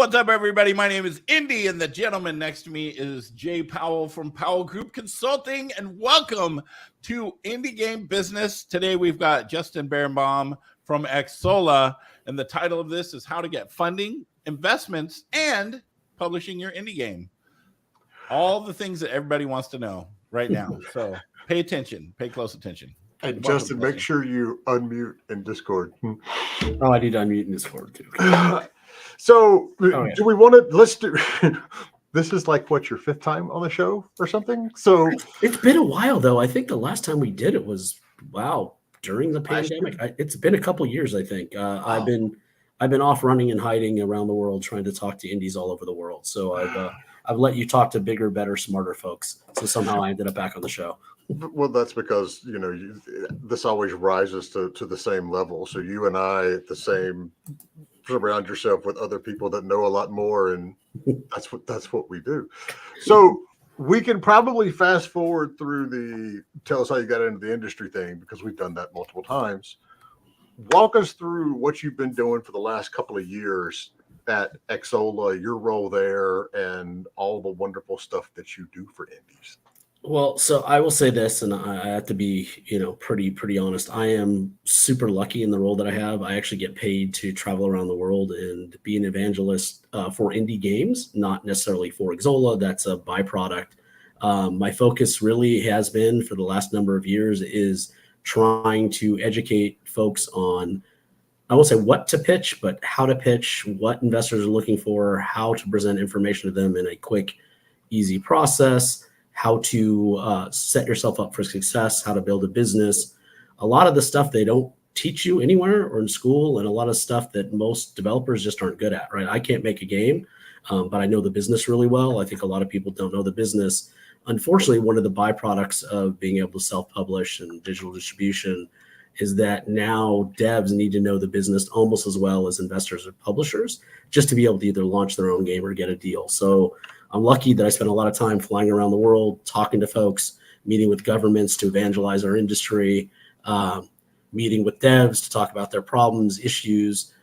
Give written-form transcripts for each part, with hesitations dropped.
What's up, everybody? My name is Indy, and the gentleman next to me is Jay Powell from Powell Group Consulting, and welcome to Indie Game Business. Today, we've got Justin Berenbaum from Exola, and the title of this is How to Get Funding, Investments, and Publishing Your Indie Game. All the things that everybody wants to know right now. So pay attention, pay close attention. And Justin, make sure you unmute in Discord. Oh, I need to unmute in Discord too. So, do we want to? Let's do. This is like what, your fifth time on the show or something? So it's been a while though. I think the last time we did it was during the pandemic. It's been a couple years. I think I've been off running and hiding around the world trying to talk to indies all over the world. So I've let you talk to bigger, better, smarter folks. So somehow I ended up back on the show. Well, that's because this always rises to the same level. So you and I at the same. Surround yourself with other people that know a lot more, and that's what we do. So we can probably fast forward through the tell us how you got into the industry thing, because we've done that multiple times. Walk us through what you've been doing for the last couple of years at Exola, your role there, and all the wonderful stuff that you do for indies. Well, so I will say this, and I have to be, pretty honest. I am super lucky in the role that I have. I actually get paid to travel around the world and be an evangelist for indie games, not necessarily for Exola. That's a byproduct. My focus really has been for the last number of years is trying to educate folks on, I won't say what to pitch, but how to pitch, what investors are looking for, how to present information to them in a quick, easy process, how to set yourself up for success, how to build a business. A lot of the stuff they don't teach you anywhere or in school, and a lot of stuff that most developers just aren't good at, right? I can't make a game, but I know the business really well. I think a lot of people don't know the business. Unfortunately, one of the byproducts of being able to self-publish and digital distribution is that now devs need to know the business almost as well as investors or publishers just to be able to either launch their own game or get a deal. So I'm lucky that I spend a lot of time flying around the world, talking to folks, meeting with governments to evangelize our industry, meeting with devs to talk about their problems, issues,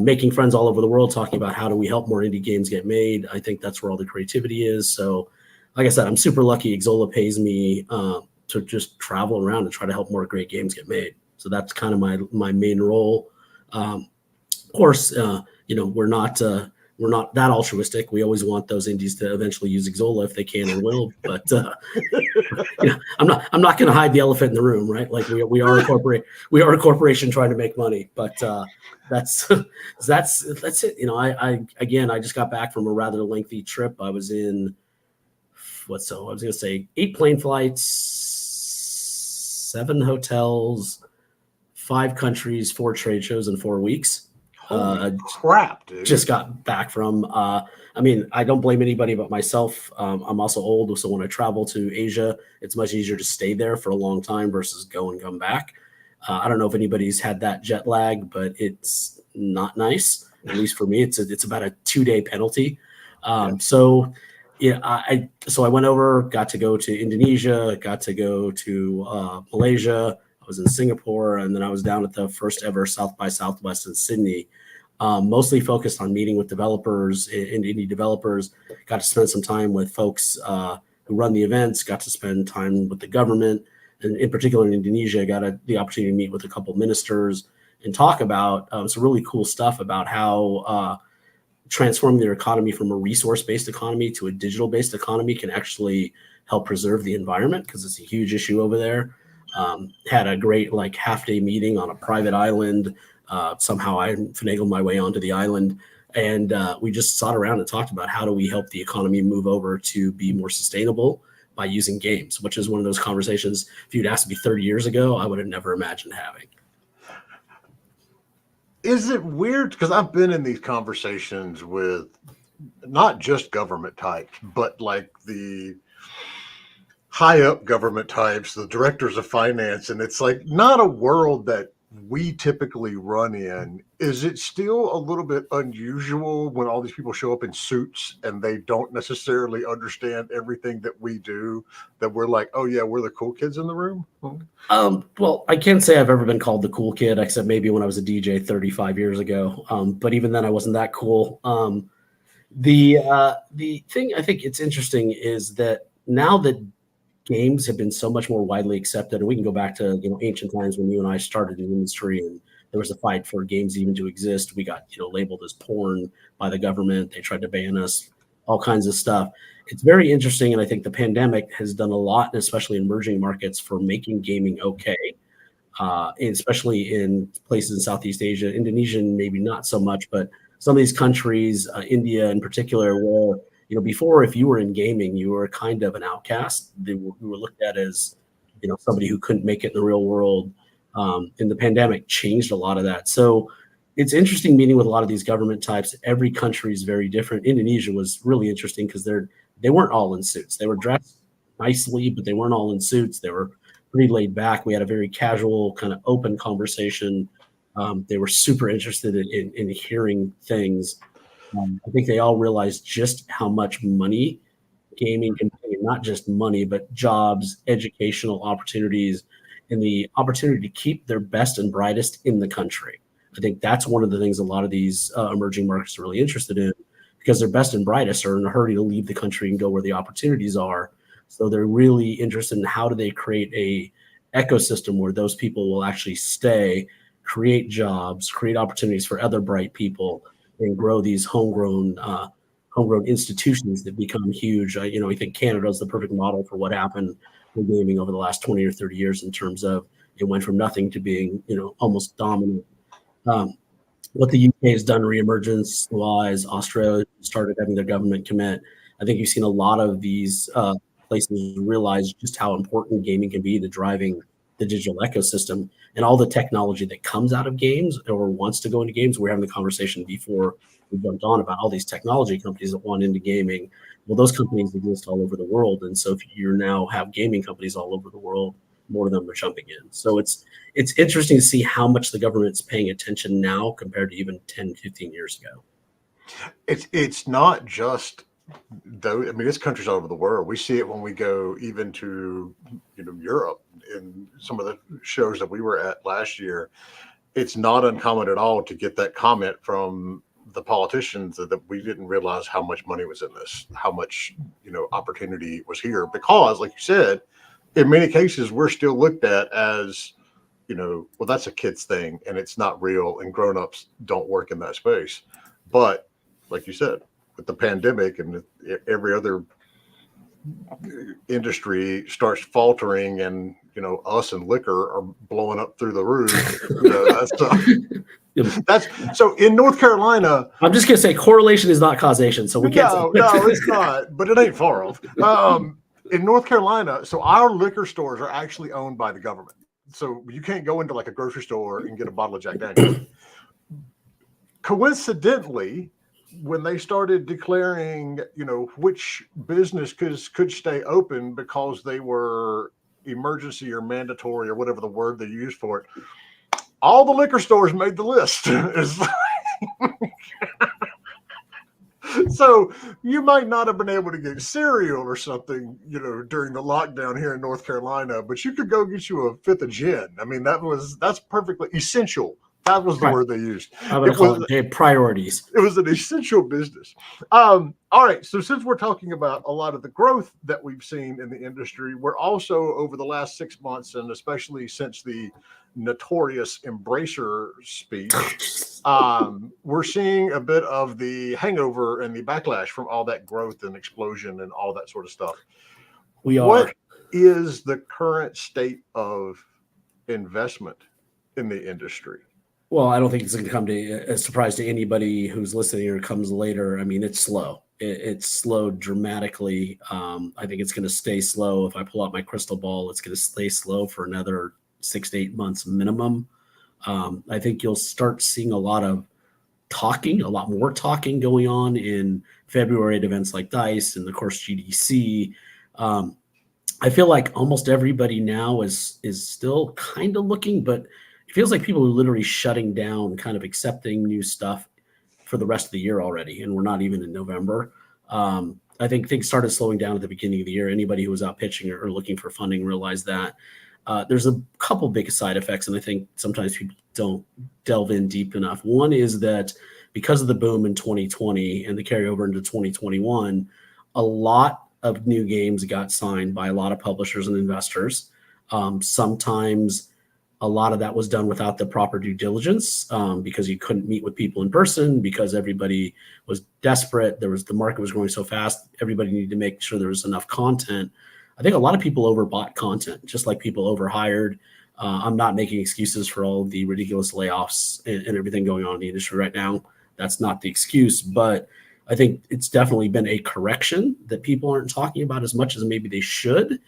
making friends all over the world, talking about how do we help more indie games get made. I think that's where all the creativity is. So like I said, I'm super lucky. Exola pays me to just travel around and try to help more great games get made. So that's kind of my main role. Of course, we're not that altruistic. We always want those indies to eventually use Exola if they can and will. But I'm not going to hide the elephant in the room, right? Like we are a corporation trying to make money. But that's it. I just got back from a rather lengthy trip. I was in I was going to say 8 plane flights, 7 hotels, 5 countries, 4 trade shows in 4 weeks. Holy crap, dude. Just got back from, I don't blame anybody but myself. I'm also old, so when I travel to Asia, it's much easier to stay there for a long time versus go and come back. I don't know if anybody's had that jet lag, but it's not nice. At least for me, it's about a 2-day penalty. So I went over, got to go to Indonesia, got to go to Malaysia. I was in Singapore, and then I was down at the first ever South by Southwest in Sydney, mostly focused on meeting with developers and indie developers. Got to spend some time with folks who run the events, got to spend time with the government, and in particular in Indonesia, got the opportunity to meet with a couple ministers and talk about some really cool stuff about how transforming their economy from a resource-based economy to a digital-based economy can actually help preserve the environment, because it's a huge issue over there. Had a great half-day meeting on a private island. Somehow I finagled my way onto the island, and we just sat around and talked about how do we help the economy move over to be more sustainable by using games, which is one of those conversations, if you'd asked me 30 years ago, I would have never imagined having. Is it weird? Because I've been in these conversations with not just government types, but the high up government types, the directors of finance, and it's not a world that we typically run in. Is it still a little bit unusual when all these people show up in suits and they don't necessarily understand everything that we do, that we're like, oh yeah, we're the cool kids in the room? Well, I can't say I've ever been called the cool kid, except maybe when I was a DJ 35 years ago. But even then I wasn't that cool. The thing I think it's interesting is that now that games have been so much more widely accepted, and we can go back to ancient times when you and I started in the industry, and there was a fight for games even to exist. We got labeled as porn by the government. They tried to ban us, all kinds of stuff. It's very interesting, and I think the pandemic has done a lot, especially in emerging markets, for making gaming okay. Especially in places in Southeast Asia, Indonesia maybe not so much, but some of these countries, India in particular, where before, if you were in gaming, you were kind of an outcast. You were looked at as somebody who couldn't make it in the real world. And the pandemic changed a lot of that. So it's interesting meeting with a lot of these government types. Every country is very different. Indonesia was really interesting because they weren't all in suits. They were dressed nicely, but they weren't all in suits. They were pretty laid back. We had a very casual, kind of open conversation. They were super interested in hearing things. I think they all realized just how much money gaming can bring, not just money, but jobs, educational opportunities, and the opportunity to keep their best and brightest in the country. I think that's one of the things a lot of these emerging markets are really interested in, because their best and brightest are in a hurry to leave the country and go where the opportunities are. So they're really interested in how do they create a ecosystem where those people will actually stay, create jobs, create opportunities for other bright people, and grow these homegrown institutions that become huge. I think Canada is the perfect model for what happened with gaming over the last 20 or 30 years in terms of it went from nothing to being almost dominant. What the UK has done reemergence-wise, Australia started having their government commit. I think you've seen a lot of these places realize just how important gaming can be to driving the digital ecosystem and all the technology that comes out of games or wants to go into games. We're having the conversation before we jumped on about all these technology companies that want into gaming. Well, those companies exist all over the world. And so if you now have gaming companies all over the world, more of them are jumping in. So it's interesting to see how much the government's paying attention now compared to even 10, 15 years ago. It's not just though. I mean, it's countries all over the world. We see it when we go even to Europe in some of the shows that we were at last year. It's not uncommon at all to get that comment from the politicians that we didn't realize how much money was in this, how much opportunity was here, because like you said, in many cases we're still looked at as well, that's a kid's thing and it's not real, and grown-ups don't work in that space. But like you said, with the pandemic and every other industry starts faltering, and us and liquor are blowing up through the roof. That's so in North Carolina. I'm just gonna say correlation is not causation, so we can't. No, it's not, but it ain't far off. In North Carolina, so our liquor stores are actually owned by the government. So you can't go into like a grocery store and get a bottle of Jack Daniels. Coincidentally, when they started declaring, which business could stay open because they were emergency or mandatory or whatever the word they used for it, all the liquor stores made the list. So you might not have been able to get cereal or something, during the lockdown here in North Carolina, but you could go get you a fifth of gin. I mean, that's perfectly essential. That was the word they used. I would call it priorities. It was an essential business. All right. So since we're talking about a lot of the growth that we've seen in the industry, we're also over the last 6 months, and especially since the notorious Embracer speech, we're seeing a bit of the hangover and the backlash from all that growth and explosion and all that sort of stuff. What is the current state of investment in the industry? Well, I don't think it's going to come to a surprise to anybody who's listening or comes later. I mean, it's slow. It's slowed dramatically. I think it's going to stay slow. If I pull out my crystal ball, it's going to stay slow for another 6 to 8 months minimum. I think you'll start seeing a lot more talking going on in February at events like DICE and, of course, GDC. I feel like almost everybody now is still kind of looking, but it feels like people are literally shutting down, kind of accepting new stuff for the rest of the year already, and we're not even in November. I think things started slowing down at the beginning of the year. Anybody who was out pitching or looking for funding realized that. There's a couple big side effects, and I think sometimes people don't delve in deep enough. One is that because of the boom in 2020 and the carryover into 2021, a lot of new games got signed by a lot of publishers and investors. Sometimes a lot of that was done without the proper due diligence, because you couldn't meet with people in person, because everybody was desperate. The market was growing so fast. Everybody needed to make sure there was enough content. I think a lot of people overbought content, just like people overhired. I'm not making excuses for all of the ridiculous layoffs and everything going on in the industry right now. That's not the excuse, but I think it's definitely been a correction that people aren't talking about as much as maybe they should.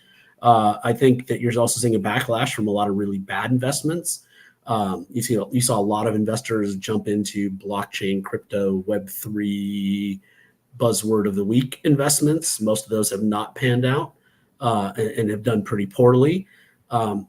I think that you're also seeing a backlash from a lot of really bad investments. You saw a lot of investors jump into blockchain, crypto, Web3 buzzword of the week investments. Most of those have not panned out and have done pretty poorly. And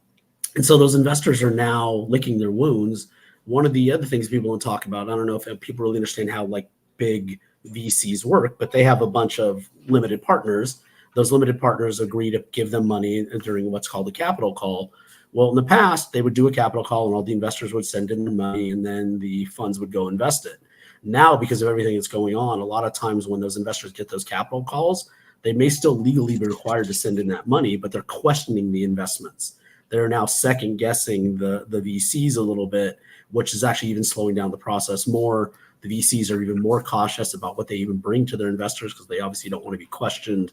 so those investors are now licking their wounds. One of the other things people don't talk about, I don't know if people really understand how like big VCs work, but they have a bunch of limited partners. Those limited partners agree to give them money during what's called a capital call. Well, in the past, they would do a capital call and all the investors would send in the money and then the funds would go invest it. Now, because of everything that's going on, a lot of times when those investors get those capital calls, they may still legally be required to send in that money, but they're questioning the investments. They're now second guessing the VCs a little bit, which is actually even slowing down the process more. The VCs are even more cautious about what they even bring to their investors because they obviously don't want to be questioned.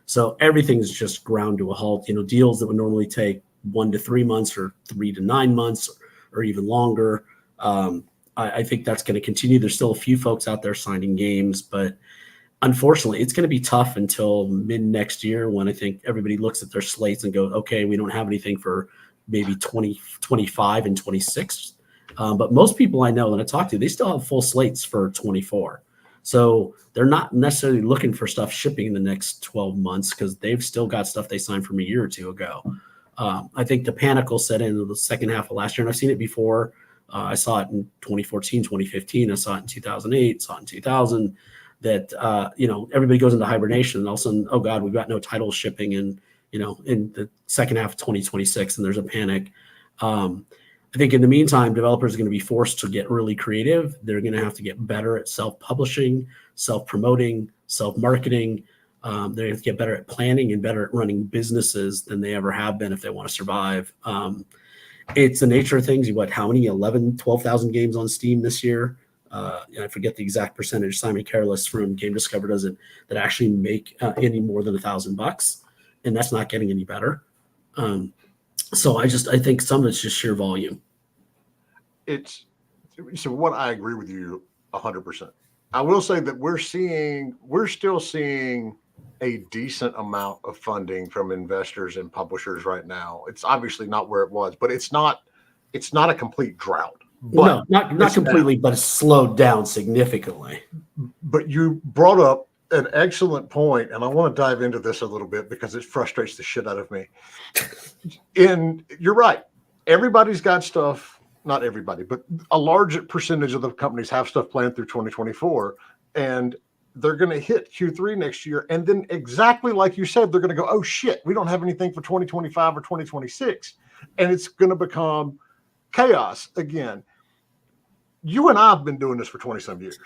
So everything's just ground to a halt. Deals that would normally take 1 to 3 months or 3 to 9 months or even longer. I think that's going to continue. There's still a few folks out there signing games, but unfortunately, it's going to be tough until mid next year when I think everybody looks at their slates and goes, okay, we don't have anything for maybe 2025 and 26. But most people I know that I talk to, they still have full slates for 24. So they're not necessarily looking for stuff shipping in the next 12 months because they've still got stuff they signed from a year or two ago. I think the panic will set in the second half of last year, and I've seen it before. I saw it in 2014, 2015. I saw it in 2008, saw it in 2000. That everybody goes into hibernation, and all of a sudden, oh God, we've got no titles shipping in the second half of 2026, and there's a panic. I think in the meantime, developers are going to be forced to get really creative. They're going to have to get better at self-publishing, self-promoting, self-marketing. They're going to have to get better at planning and better at running businesses than they ever have been if they want to survive. It's the nature of things. How many 12,000 games on Steam this year? I forget the exact percentage. Simon Careless from Game Discover doesn't that actually make any more than $1,000, and that's not getting any better. So I think some of it's just sheer volume. So what I agree with you 100%. I will say that we're still seeing a decent amount of funding from investors and publishers right now. It's obviously not where it was, but it's not a complete drought. But no, not completely, but it's slowed down significantly. But you brought up an excellent point, and I want to dive into this a little bit because it frustrates the shit out of me. You're right. Everybody's got stuff, not everybody, but a large percentage of the companies have stuff planned through 2024, and they're going to hit Q3 next year. And then exactly like you said, they're going to go, oh shit, we don't have anything for 2025 or 2026. And it's going to become chaos again. You and I have been doing this for 20 some years.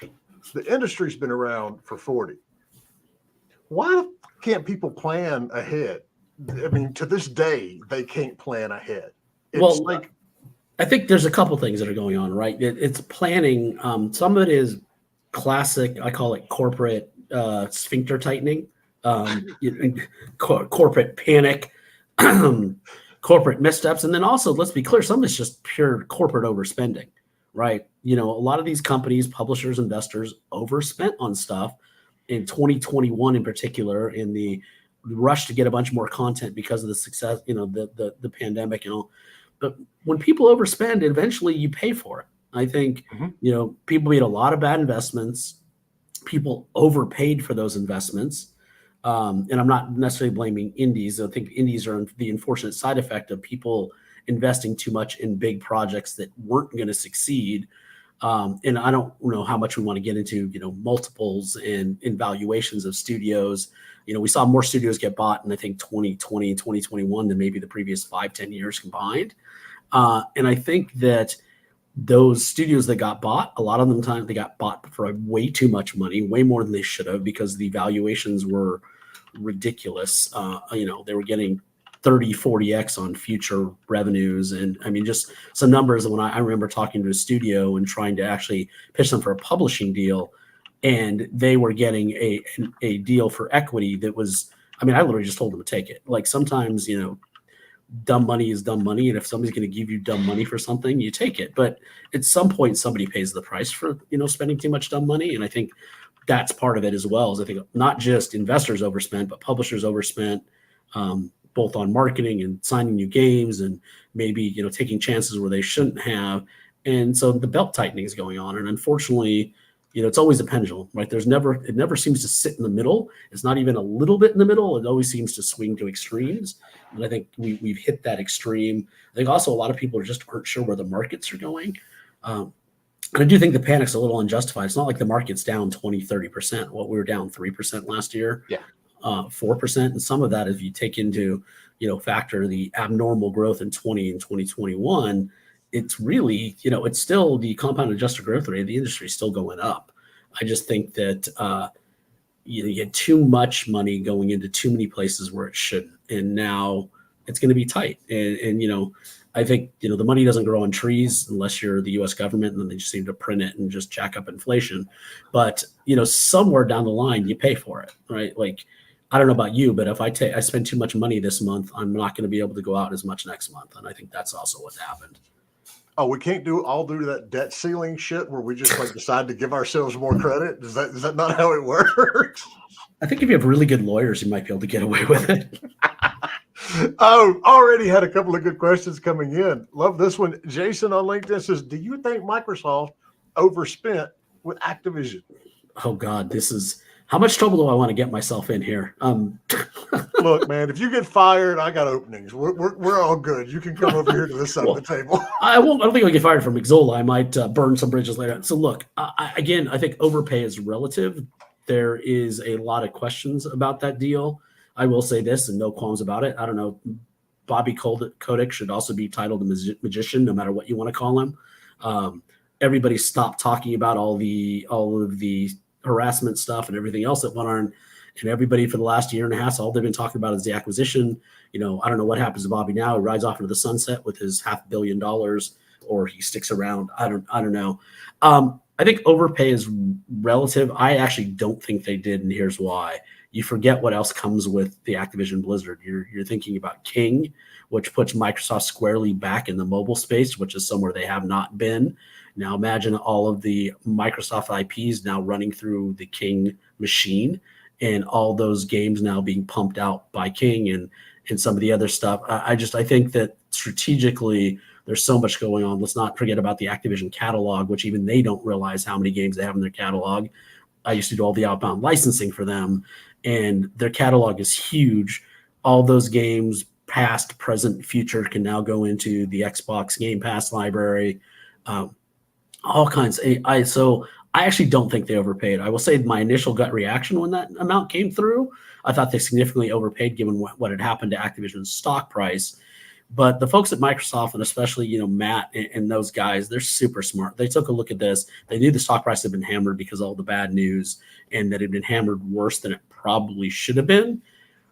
The industry's been around for 40. Why can't people plan ahead? I mean, to this day, they can't plan ahead. I think there's a couple things that are going on, right? It's planning. Some of it is classic. I call it corporate sphincter tightening, corporate panic, corporate missteps. And then also, let's be clear, some of it's just pure corporate overspending, right? A lot of these companies, publishers, investors overspent on stuff in 2021 in particular, in the rush to get a bunch more content because of the success, the pandemic and all. But when people overspend, eventually you pay for it. I think, people made a lot of bad investments. People overpaid for those investments. And I'm not necessarily blaming indies. I think indies are the unfortunate side effect of people investing too much in big projects that weren't going to succeed. And I don't know how much we want to get into, multiples and valuations of studios. We saw more studios get bought in, I think, 2020 and 2021 than maybe the previous 5-10 years combined. And I think that those studios that got bought, a lot of them they got bought for way too much money, way more than they should have, because the valuations were ridiculous. They were getting 30, 40x on future revenues. And I mean, just some numbers. When I remember talking to a studio and trying to actually pitch them for a publishing deal, and they were getting a deal for equity that was, I mean, I literally just told them to take it. Like, sometimes, dumb money is dumb money. And if somebody's going to give you dumb money for something, you take it. But at some point, somebody pays the price for, spending too much dumb money. And I think that's part of it as well. Is I think not just investors overspent, but publishers overspent, both on marketing and signing new games, and maybe, taking chances where they shouldn't have. And so the belt tightening is going on. And unfortunately, it's always a pendulum, right? It never seems to sit in the middle. It's not even a little bit in the middle. It always seems to swing to extremes. And I think we've hit that extreme. I think also a lot of people just aren't sure where the markets are going. And I do think the panic's a little unjustified. It's not like the market's down 20, 30%. Well, we were down 3% last year. Yeah. 4%. And some of that, if you take into, factor the abnormal growth in 20 and 2021, it's really, it's still the compound adjusted growth rate of the industry is still going up. I just think that you get too much money going into too many places where it shouldn't. And now it's going to be tight. And I think, the money doesn't grow on trees unless you're the US government, and then they just seem to print it and just jack up inflation. But, somewhere down the line, you pay for it, right? Like, I don't know about you, but if I spend too much money this month, I'm not going to be able to go out as much next month. And I think that's also what happened. Oh, we can't do that debt ceiling shit where we just decide to give ourselves more credit. Is that not how it works? I think if you have really good lawyers, you might be able to get away with it. Oh, already had a couple of good questions coming in. Love this one. Jason on LinkedIn says, do you think Microsoft overspent with Activision? Oh God, how much trouble do I want to get myself in here? Look, man, if you get fired, I got openings. We're all good. You can come over here to this side of the table. I don't think I'll get fired from Exola. I might burn some bridges later. So look, I think overpay is relative. There is a lot of questions about that deal. I will say this, and no qualms about it. I don't know. Bobby Kotick should also be titled a magician, no matter what you want to call him. Everybody stopped talking about all of the harassment stuff and everything else that went on. And everybody for the last year and a half, all they've been talking about is the acquisition. I don't know what happens to Bobby now. He rides off into the sunset with his $500 million, or he sticks around. I don't know. I think overpay is relative. I actually don't think they did, and here's why. You forget what else comes with the Activision Blizzard. You're thinking about King, which puts Microsoft squarely back in the mobile space, which is somewhere they have not been. Now imagine all of the Microsoft IPs now running through the King machine, and all those games now being pumped out by King and some of the other stuff. I think that strategically there's so much going on. Let's not forget about the Activision catalog, which even they don't realize how many games they have in their catalog. I used to do all the outbound licensing for them, and their catalog is huge. All those games, past, present, future, can now go into the Xbox Game Pass library. All kinds. So I actually don't think they overpaid. I will say my initial gut reaction when that amount came through, I thought they significantly overpaid given what had happened to Activision's stock price. But the folks at Microsoft, and especially, Matt and those guys, they're super smart. They took a look at this. They knew the stock price had been hammered because of all the bad news, and that it had been hammered worse than it probably should have been.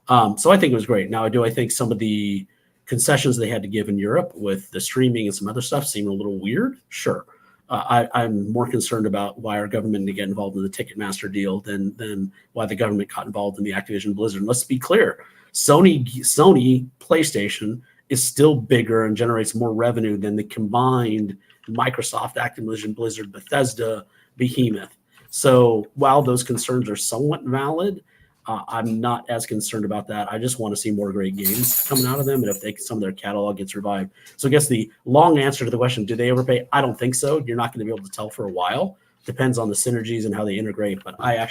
So I think it was great. Now, I think some of the concessions they had to give in Europe with the streaming and some other stuff seemed a little weird. Sure. I'm more concerned about why our government didn't get involved in the Ticketmaster deal than why the government got involved in the Activision Blizzard. And let's be clear, Sony PlayStation is still bigger and generates more revenue than the combined Microsoft, Activision Blizzard, Bethesda behemoth. So while those concerns are somewhat valid, I'm not as concerned about that. I just want to see more great games coming out of them, and if some of their catalog gets revived. So I guess the long answer to the question, do they overpay? I don't think so. You're not going to be able to tell for a while. Depends on the synergies and how they integrate. But I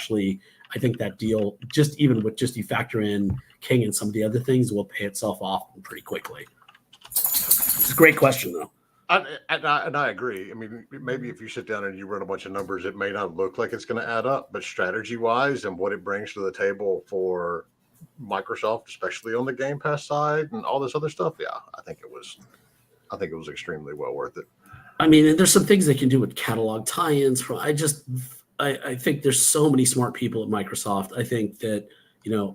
think that deal, just you factor in King and some of the other things, will pay itself off pretty quickly. It's a great question, though. And I agree. I mean, maybe if you sit down and you run a bunch of numbers, it may not look like it's going to add up, but strategy-wise and what it brings to the table for Microsoft, especially on the Game Pass side and all this other stuff, yeah, I think it was extremely well worth it. I mean, and there's some things they can do with catalog tie-ins. I think there's so many smart people at Microsoft. I think that,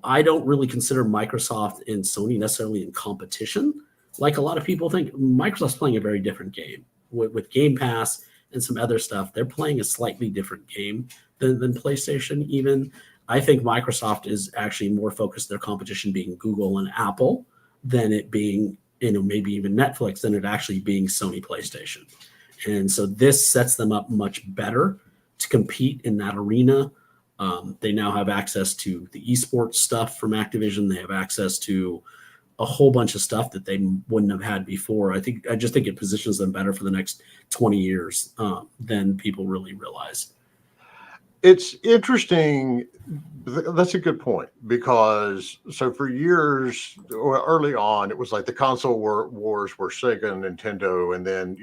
I don't really consider Microsoft and Sony necessarily in competition. Like a lot of people think, Microsoft's playing a very different game with Game Pass and some other stuff. They're playing a slightly different game than PlayStation even. I think Microsoft is actually more focused, their competition being Google and Apple, than it being, maybe even Netflix, than it actually being Sony PlayStation. And so this sets them up much better to compete in that arena. They now have access to the esports stuff from Activision. They have access to a whole bunch of stuff that they wouldn't have had before. I just think it positions them better for the next 20 years than people really realize. It's interesting. That's a good point, because so for years, or early on, it was like the console wars were Sega and Nintendo, and then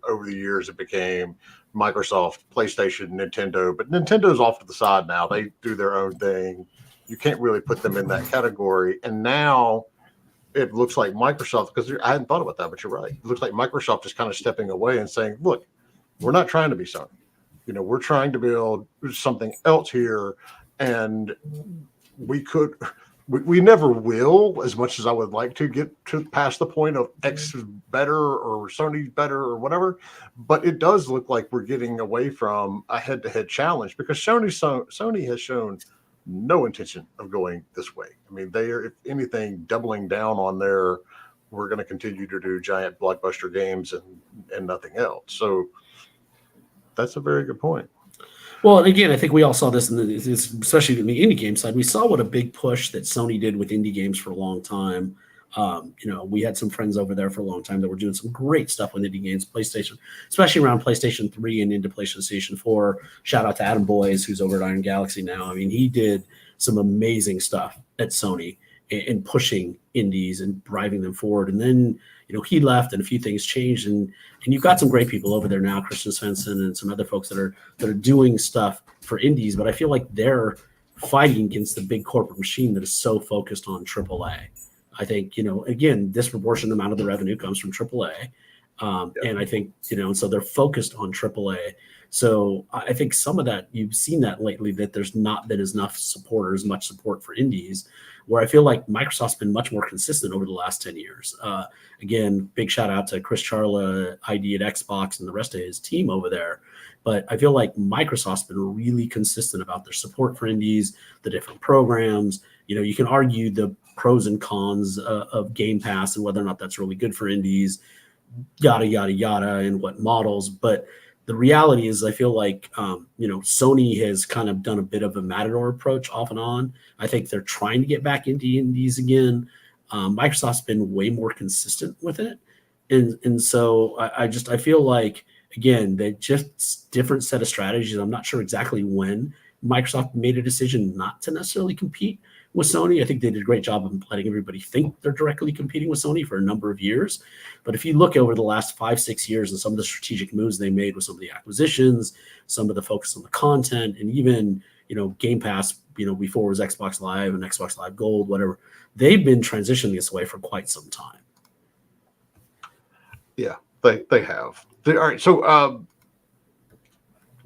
over the years it became Microsoft, PlayStation, Nintendo. But Nintendo's off to the side now; they do their own thing. You can't really put them in that category. And now it looks like Microsoft, because I hadn't thought about that, but you're right. It looks like Microsoft is kind of stepping away and saying, "Look, we're not trying to be Sony. We're trying to build something else here, and we never will, as much as I would like to get to past the point of X is better or Sony's better or whatever. But it does look like we're getting away from a head-to-head challenge, because Sony has shown no intention of going this way. I mean, they are, if anything, doubling down on we're going to continue to do giant blockbuster games and nothing else. So that's a very good point. Well, and again, I think we all saw this, especially in the indie game side. We saw what a big push that Sony did with indie games for a long time. We had some friends over there for a long time that were doing some great stuff with indie games, PlayStation, especially around PlayStation 3 and into PlayStation 4. Shout out to Adam Boyes, who's over at Iron Galaxy now. I mean, he did some amazing stuff at Sony in pushing indies and driving them forward. And then, he left and a few things changed, and you've got some great people over there now, Christian Svensson and some other folks that are doing stuff for indies. But I feel like they're fighting against the big corporate machine that is so focused on AAA. I think, again, disproportionate amount of the revenue comes from AAA. And I think, and so they're focused on AAA. So I think some of that, you've seen that lately, that there's not been much support for indies, where I feel like Microsoft's been much more consistent over the last 10 years. Again, big shout out to Chris Charla, ID at Xbox, and the rest of his team over there. But I feel like Microsoft's been really consistent about their support for indies, the different programs. You can argue the pros and cons of Game Pass and whether or not that's really good for indies, yada, yada, yada, and what models. But the reality is, I feel like, Sony has kind of done a bit of a Matador approach off and on. I think they're trying to get back into indies again. Microsoft's been way more consistent with it. And so I feel like, again, they're just different set of strategies. I'm not sure exactly when Microsoft made a decision not to necessarily compete with Sony. I think they did a great job of letting everybody think they're directly competing with Sony for a number of years. But if you look over the last 5-6 years and some of the strategic moves they made with some of the acquisitions, some of the focus on the content, and even, Game Pass, before it was Xbox Live and Xbox Live Gold, whatever, they've been transitioning this way for quite some time. Yeah, they have. All right, so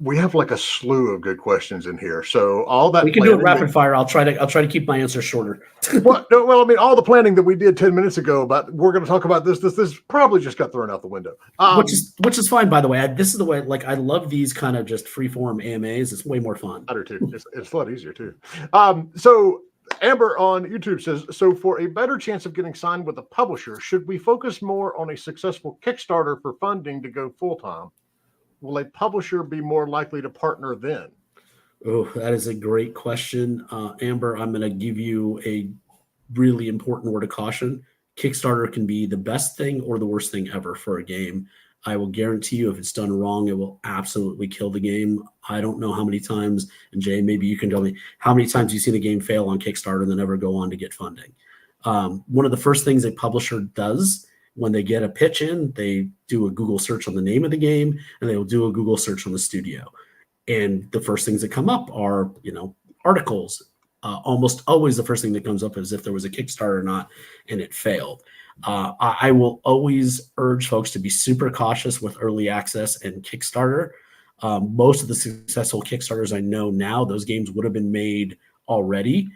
we have like a slew of good questions in here. So all that we can do it rapid fire. I'll try to keep my answer shorter. Well, I mean, all the planning that we did 10 minutes ago about we're going to talk about this probably just got thrown out the window. Which is fine, by the way. This is the way. Like, I love these kind of just freeform AMAs. It's way more fun. I do too. It's a lot easier too. So Amber on YouTube says, so for a better chance of getting signed with a publisher, should we focus more on a successful Kickstarter for funding to go full time? Will a publisher be more likely to partner then? Oh, that is a great question. Amber, I'm going to give you a really important word of caution. Kickstarter can be the best thing or the worst thing ever for a game. I will guarantee you, if it's done wrong, it will absolutely kill the game. I don't know how many times, and Jay, maybe you can tell me, how many times you've seen a game fail on Kickstarter and then never go on to get funding. One of the first things a publisher does when they get a pitch in, they do a Google search on the name of the game, and they will do a Google search on the studio. And the first things that come up are, articles. Almost always the first thing that comes up is if there was a Kickstarter or not, and it failed. I will always urge folks to be super cautious with early access and Kickstarter. Most of the successful Kickstarters I know now, those games would have been made already.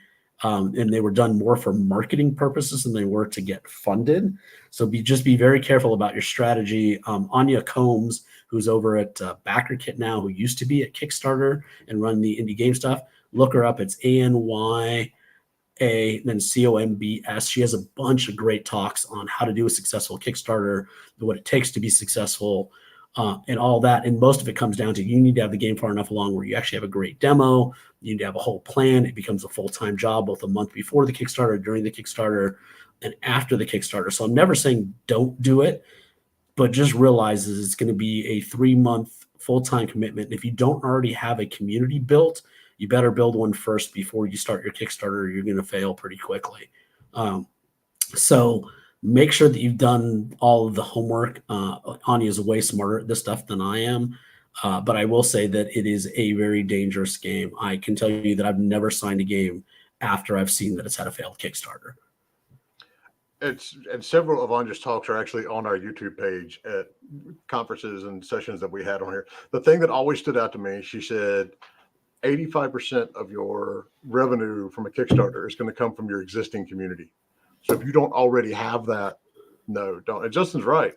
And they were done more for marketing purposes than they were to get funded. So just be very careful about your strategy. Anya Combs, who's over at BackerKit now, who used to be at Kickstarter and run the indie game stuff, look her up. It's ANYA, then COMBS. She has a bunch of great talks on how to do a successful Kickstarter, what it takes to be successful, and all that. And most of it comes down to you need to have the game far enough along where you actually have a great demo. You need to have a whole plan. It becomes a full-time job, both a month before the Kickstarter, during the Kickstarter, and after the Kickstarter. So I'm never saying don't do it, but just realize that it's going to be a 3-month full-time commitment. And if you don't already have a community built, you better build one first before you start your Kickstarter. You're going to fail pretty quickly. So make sure that you've done all of the homework. Anya is way smarter at this stuff than I am. But I will say that it is a very dangerous game. I can tell you that I've never signed a game after I've seen that it's had a failed Kickstarter. And several of Anja's talks are actually on our YouTube page at conferences and sessions that we had on here. The thing that always stood out to me, she said, 85% of your revenue from a Kickstarter is going to come from your existing community. So if you don't already have that, no, don't. And Justin's right.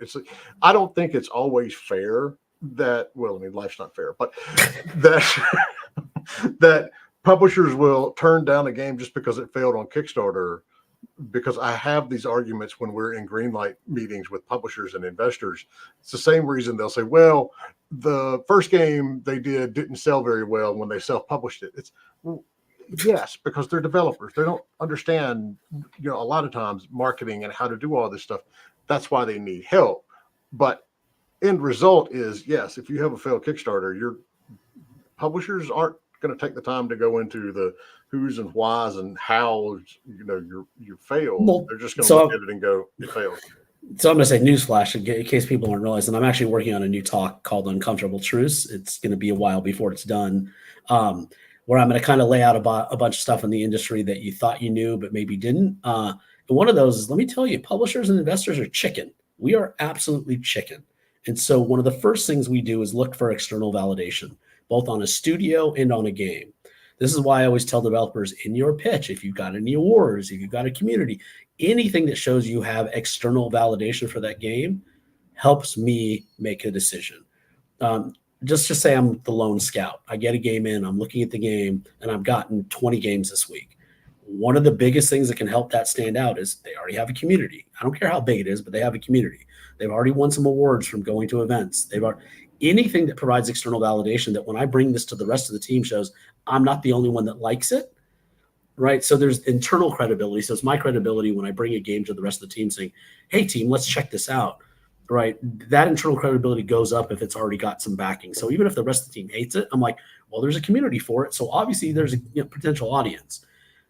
I don't think it's always fair that, well, I mean, life's not fair, but that publishers will turn down a game just because it failed on Kickstarter. Because I have these arguments when we're in greenlight meetings with publishers and investors. It's the same reason they'll say, well, the first game they didn't sell very well when they self-published it. It's, well, yes, because they're developers. They don't understand, a lot of times marketing and how to do all this stuff. That's why they need help. But end result is, yes, if you have a failed Kickstarter, your publishers aren't going to take the time to go into the who's and whys and hows, you failed. Well, they're just going to look at it and go, you failed. So I'm going to say newsflash in case people aren't realizing. I'm actually working on a new talk called Uncomfortable Truths. It's going to be a while before it's done, where I'm going to kind of lay out a bunch of stuff in the industry that you thought you knew, but maybe didn't. And one of those is, let me tell you, publishers and investors are chicken. We are absolutely chicken. And so one of the first things we do is look for external validation, both on a studio and on a game. This is why I always tell developers in your pitch, if you've got any awards, if you've got a community, anything that shows you have external validation for that game helps me make a decision. Just to say I'm the lone scout. I get a game in, I'm looking at the game, and I've gotten 20 games this week. One of the biggest things that can help that stand out is they already have a community. I don't care how big it is, but they have a community. They've already won some awards from going to events. Anything that provides external validation that when I bring this to the rest of the team shows I'm not the only one that likes it, right? So there's internal credibility. So it's my credibility when I bring a game to the rest of the team saying, hey, team, let's check this out, right? That internal credibility goes up if it's already got some backing. So even if the rest of the team hates it, I'm like, well, there's a community for it. So obviously there's a potential audience.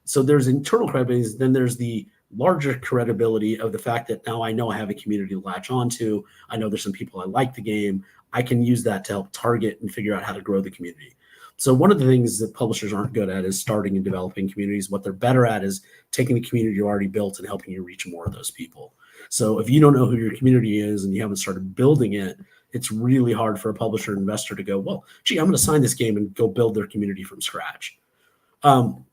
So there's internal credibility. Then there's the larger credibility of the fact that now I know I have a community to latch onto. I know there's some people I like the game. I can use that to help target and figure out how to grow the community. So one of the things that publishers aren't good at is starting and developing communities. What they're better at is taking the community you already built and helping you reach more of those people. So if you don't know who your community is and you haven't started building it, it's really hard for a publisher or investor to go, well, gee, I'm going to sign this game and go build their community from scratch. And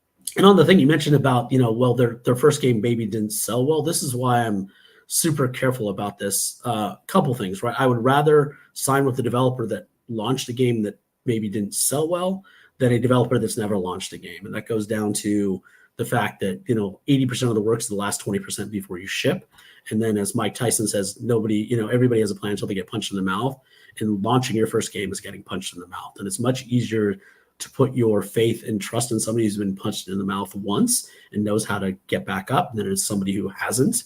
on the thing you mentioned about, well, their first game maybe didn't sell well. This is why I'm super careful about this. Couple things, right? I would rather sign with the developer that launched a game that maybe didn't sell well than a developer that's never launched a game. And that goes down to the fact that, 80% of the work is the last 20% before you ship. And then as Mike Tyson says, everybody has a plan until they get punched in the mouth. And launching your first game is getting punched in the mouth. And it's much easier to put your faith and trust in somebody who's been punched in the mouth once and knows how to get back up than it's somebody who hasn't.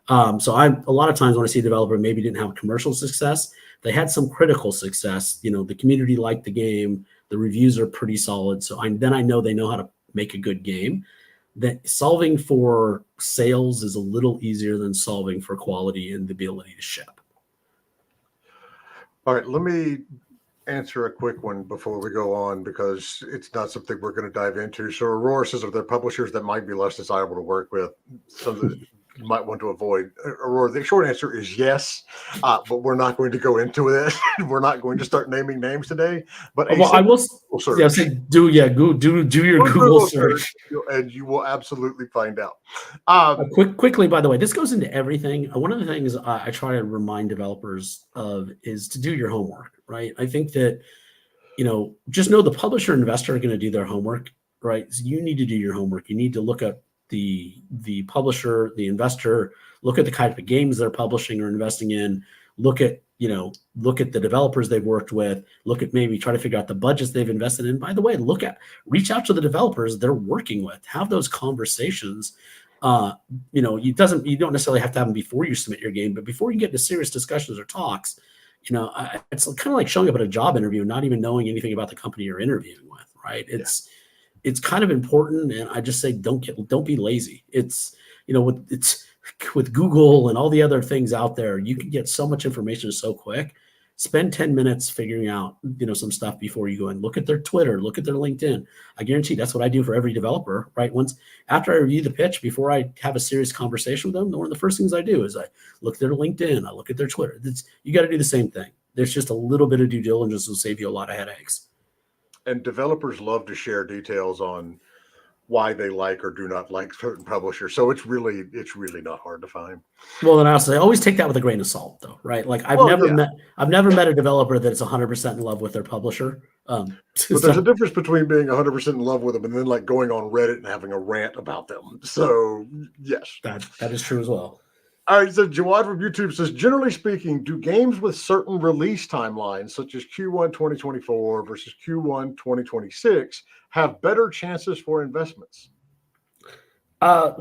So a lot of times when I see a developer maybe didn't have commercial success, they had some critical success. The community liked the game. The reviews are pretty solid. So then I know they know how to make a good game. That solving for sales is a little easier than solving for quality and the ability to ship. All right, let me answer a quick one before we go on, because it's not something we're going to dive into. So Aurora says, are there publishers that might be less desirable to work with? So you might want to avoid? Or the short answer is yes, but we're not going to go into it. We're not going to start naming names today. But Well, I will search. say do your Google search. And you will absolutely find out. Quickly, by the way, this goes into everything. One of the things I try to remind developers of is to do your homework, right? I think that, just know the publisher and investor are going to do their homework, right? So you need to do your homework. You need to look at the publisher, the investor, look at the kind of games they're publishing or investing in, look at the developers they've worked with, look at maybe try to figure out the budgets they've invested in. By the way, reach out to the developers they're working with, have those conversations. You don't necessarily have to have them before you submit your game, but before you get into serious discussions or talks, it's kind of like showing up at a job interview, not even knowing anything about the company you're interviewing with, right? It's kind of important. And I just say, don't be lazy. It's, with Google and all the other things out there, you can get so much information so quick. Spend 10 minutes figuring out, some stuff before you go and look at their Twitter, look at their LinkedIn. I guarantee that's what I do for every developer, right? After I review the pitch, before I have a serious conversation with them, one of the first things I do is I look at their LinkedIn, I look at their Twitter. You got to do the same thing. There's just a little bit of due diligence will save you a lot of headaches. And developers love to share details on why they like or do not like certain publishers. So it's really not hard to find. Well, then I also say always take that with a grain of salt, though, right? Like I've never met a developer that's 100% in love with their publisher. But there's a difference between being 100% in love with them and then like going on Reddit and having a rant about them. So yes, that is true as well. All right, so Jawad from YouTube says, generally speaking, do games with certain release timelines, such as Q1 2024 versus Q1 2026, have better chances for investments? I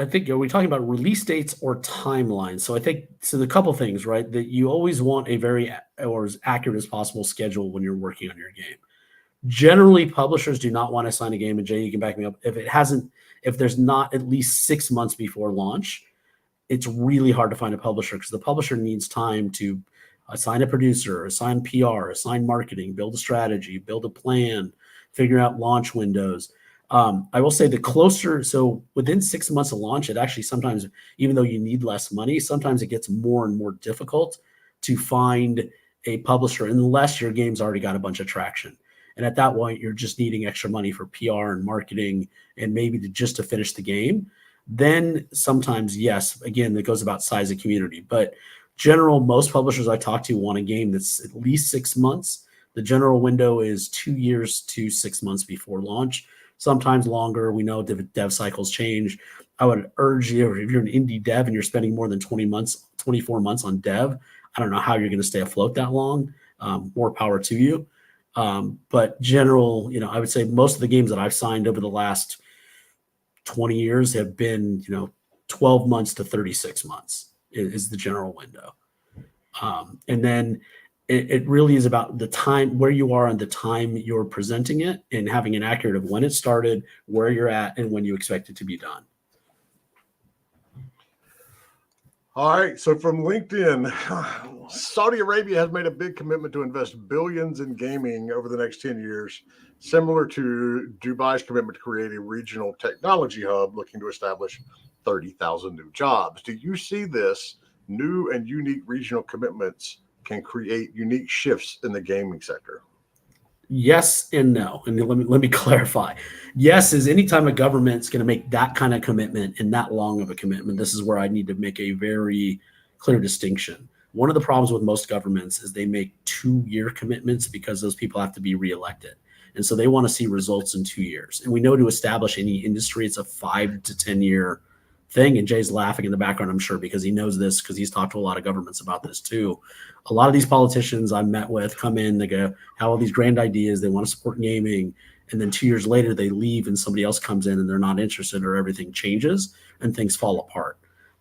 think, are we talking about release dates or timelines? So I think, a couple things, right? That you always want a or as accurate as possible schedule when you're working on your game. Generally, publishers do not want to sign a game, and Jay, you can back me up, if there's not at least 6 months before launch. It's really hard to find a publisher because the publisher needs time to assign a producer, assign PR, assign marketing, build a strategy, build a plan, figure out launch windows. I will say so within 6 months of launch, it actually sometimes, even though you need less money, sometimes it gets more and more difficult to find a publisher unless your game's already got a bunch of traction. And at that point, you're just needing extra money for PR and marketing and maybe just to finish the game. Then sometimes, yes, again, it goes about size of community. But most publishers I talk to want a game that's at least 6 months. The general window is 2 years to 6 months before launch, sometimes longer. We know dev cycles change. I would urge you, if you're an indie dev and you're spending more than 24 months on dev, I don't know how you're going to stay afloat that long. More power to you. But I would say most of the games that I've signed over the last 20 years have been, 12 months to 36 months is the general window. And then it really is about the time where you are and the time you're presenting it and having an accurate of when it started, where you're at, and when you expect it to be done. All right. So from LinkedIn, Saudi Arabia has made a big commitment to invest billions in gaming over the next 10 years, similar to Dubai's commitment to create a regional technology hub looking to establish 30,000 new jobs. Do you see this new and unique regional commitments can create unique shifts in the gaming sector? Yes and no. And let me clarify. Yes is anytime a government's going to make that kind of commitment and that long of a commitment, this is where I need to make a very clear distinction. One of the problems with most governments is they make 2-year commitments because those people have to be reelected. And so they want to see results in 2 years. And we know to establish any industry, it's a 5 to 10 year thing. And Jay's laughing in the background, I'm sure, because he knows this, because he's talked to a lot of governments about this too. A lot of these politicians I've met with come in, they go, have all these grand ideas, they want to support gaming. And then 2 years later, they leave and somebody else comes in and they're not interested, or everything changes and things fall apart.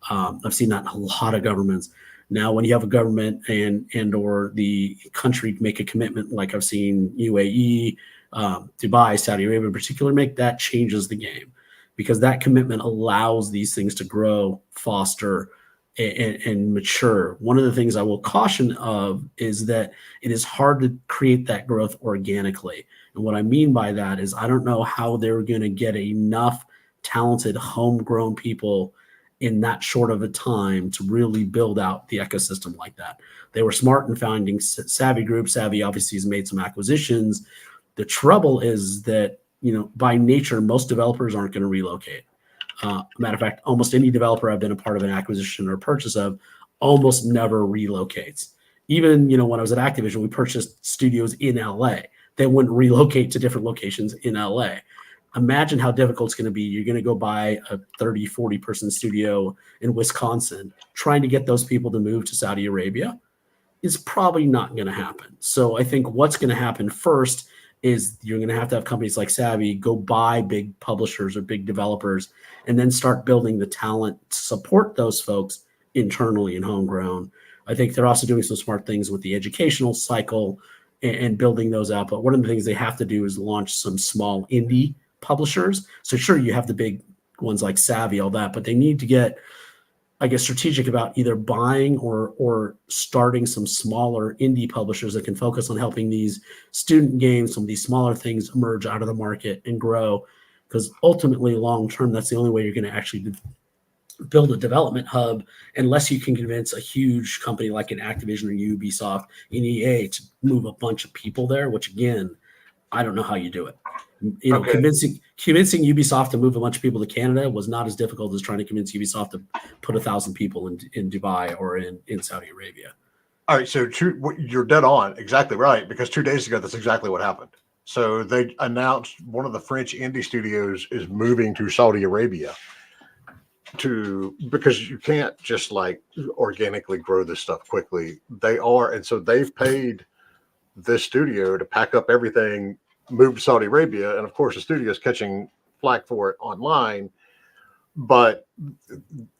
I've seen that in a lot of governments. Now, when you have a government and or the country make a commitment, like I've seen UAE, Dubai, Saudi Arabia in particular, that changes the game, because that commitment allows these things to grow, foster, and mature. One of the things I will caution of is that it is hard to create that growth organically. And what I mean by that is I don't know how they're going to get enough talented homegrown people in that short of a time to really build out the ecosystem like that. They were smart in finding Savvy Group. Savvy obviously has made some acquisitions. The trouble is that, by nature, most developers aren't going to relocate. Matter of fact, almost any developer I've been a part of an acquisition or purchase of almost never relocates. Even, when I was at Activision, we purchased studios in LA. They wouldn't relocate to different locations in LA. Imagine how difficult it's going to be. You're going to go buy a 30, 40 person studio in Wisconsin. Trying to get those people to move to Saudi Arabia is probably not going to happen. So I think what's going to happen first is you're going to have companies like Savvy go buy big publishers or big developers and then start building the talent to support those folks internally and homegrown. I think they're also doing some smart things with the educational cycle and building those out. But one of the things they have to do is launch some small indie publishers. So sure, you have the big ones like Savvy, all that, but they need to get, I guess, strategic about either buying or starting some smaller indie publishers that can focus on helping these student games, some of these smaller things emerge out of the market and grow. Because ultimately, long term, that's the only way you're going to actually build a development hub, unless you can convince a huge company like an Activision or Ubisoft and EA to move a bunch of people there, which again, I don't know how you do it. Okay. Convincing Ubisoft to move a bunch of people to Canada was not as difficult as trying to convince Ubisoft to put 1,000 people in Dubai or in Saudi Arabia. All right, so you're dead on, exactly right, because 2 days ago, that's exactly what happened. So they announced one of the French indie studios is moving to Saudi Arabia because you can't just like organically grow this stuff quickly. And so they've paid this studio to pack up everything, move to Saudi Arabia, and of course the studio is catching flack for it online, but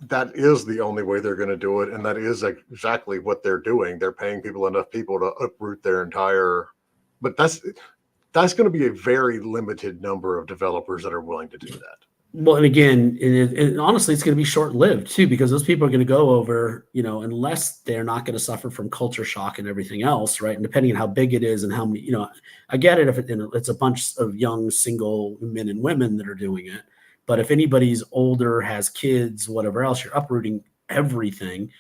that is the only way they're going to do it, and that is exactly what they're doing. They're paying enough people to uproot their entire, but that's going to be a very limited number of developers that are willing to do that. Well, and again, and honestly, it's going to be short-lived too, because those people are going to go over, unless they're not going to suffer from culture shock and everything else, right? And depending on how big it is and how many, I get it if it's a bunch of young single men and women that are doing it, but if anybody's older, has kids, whatever else, you're uprooting everything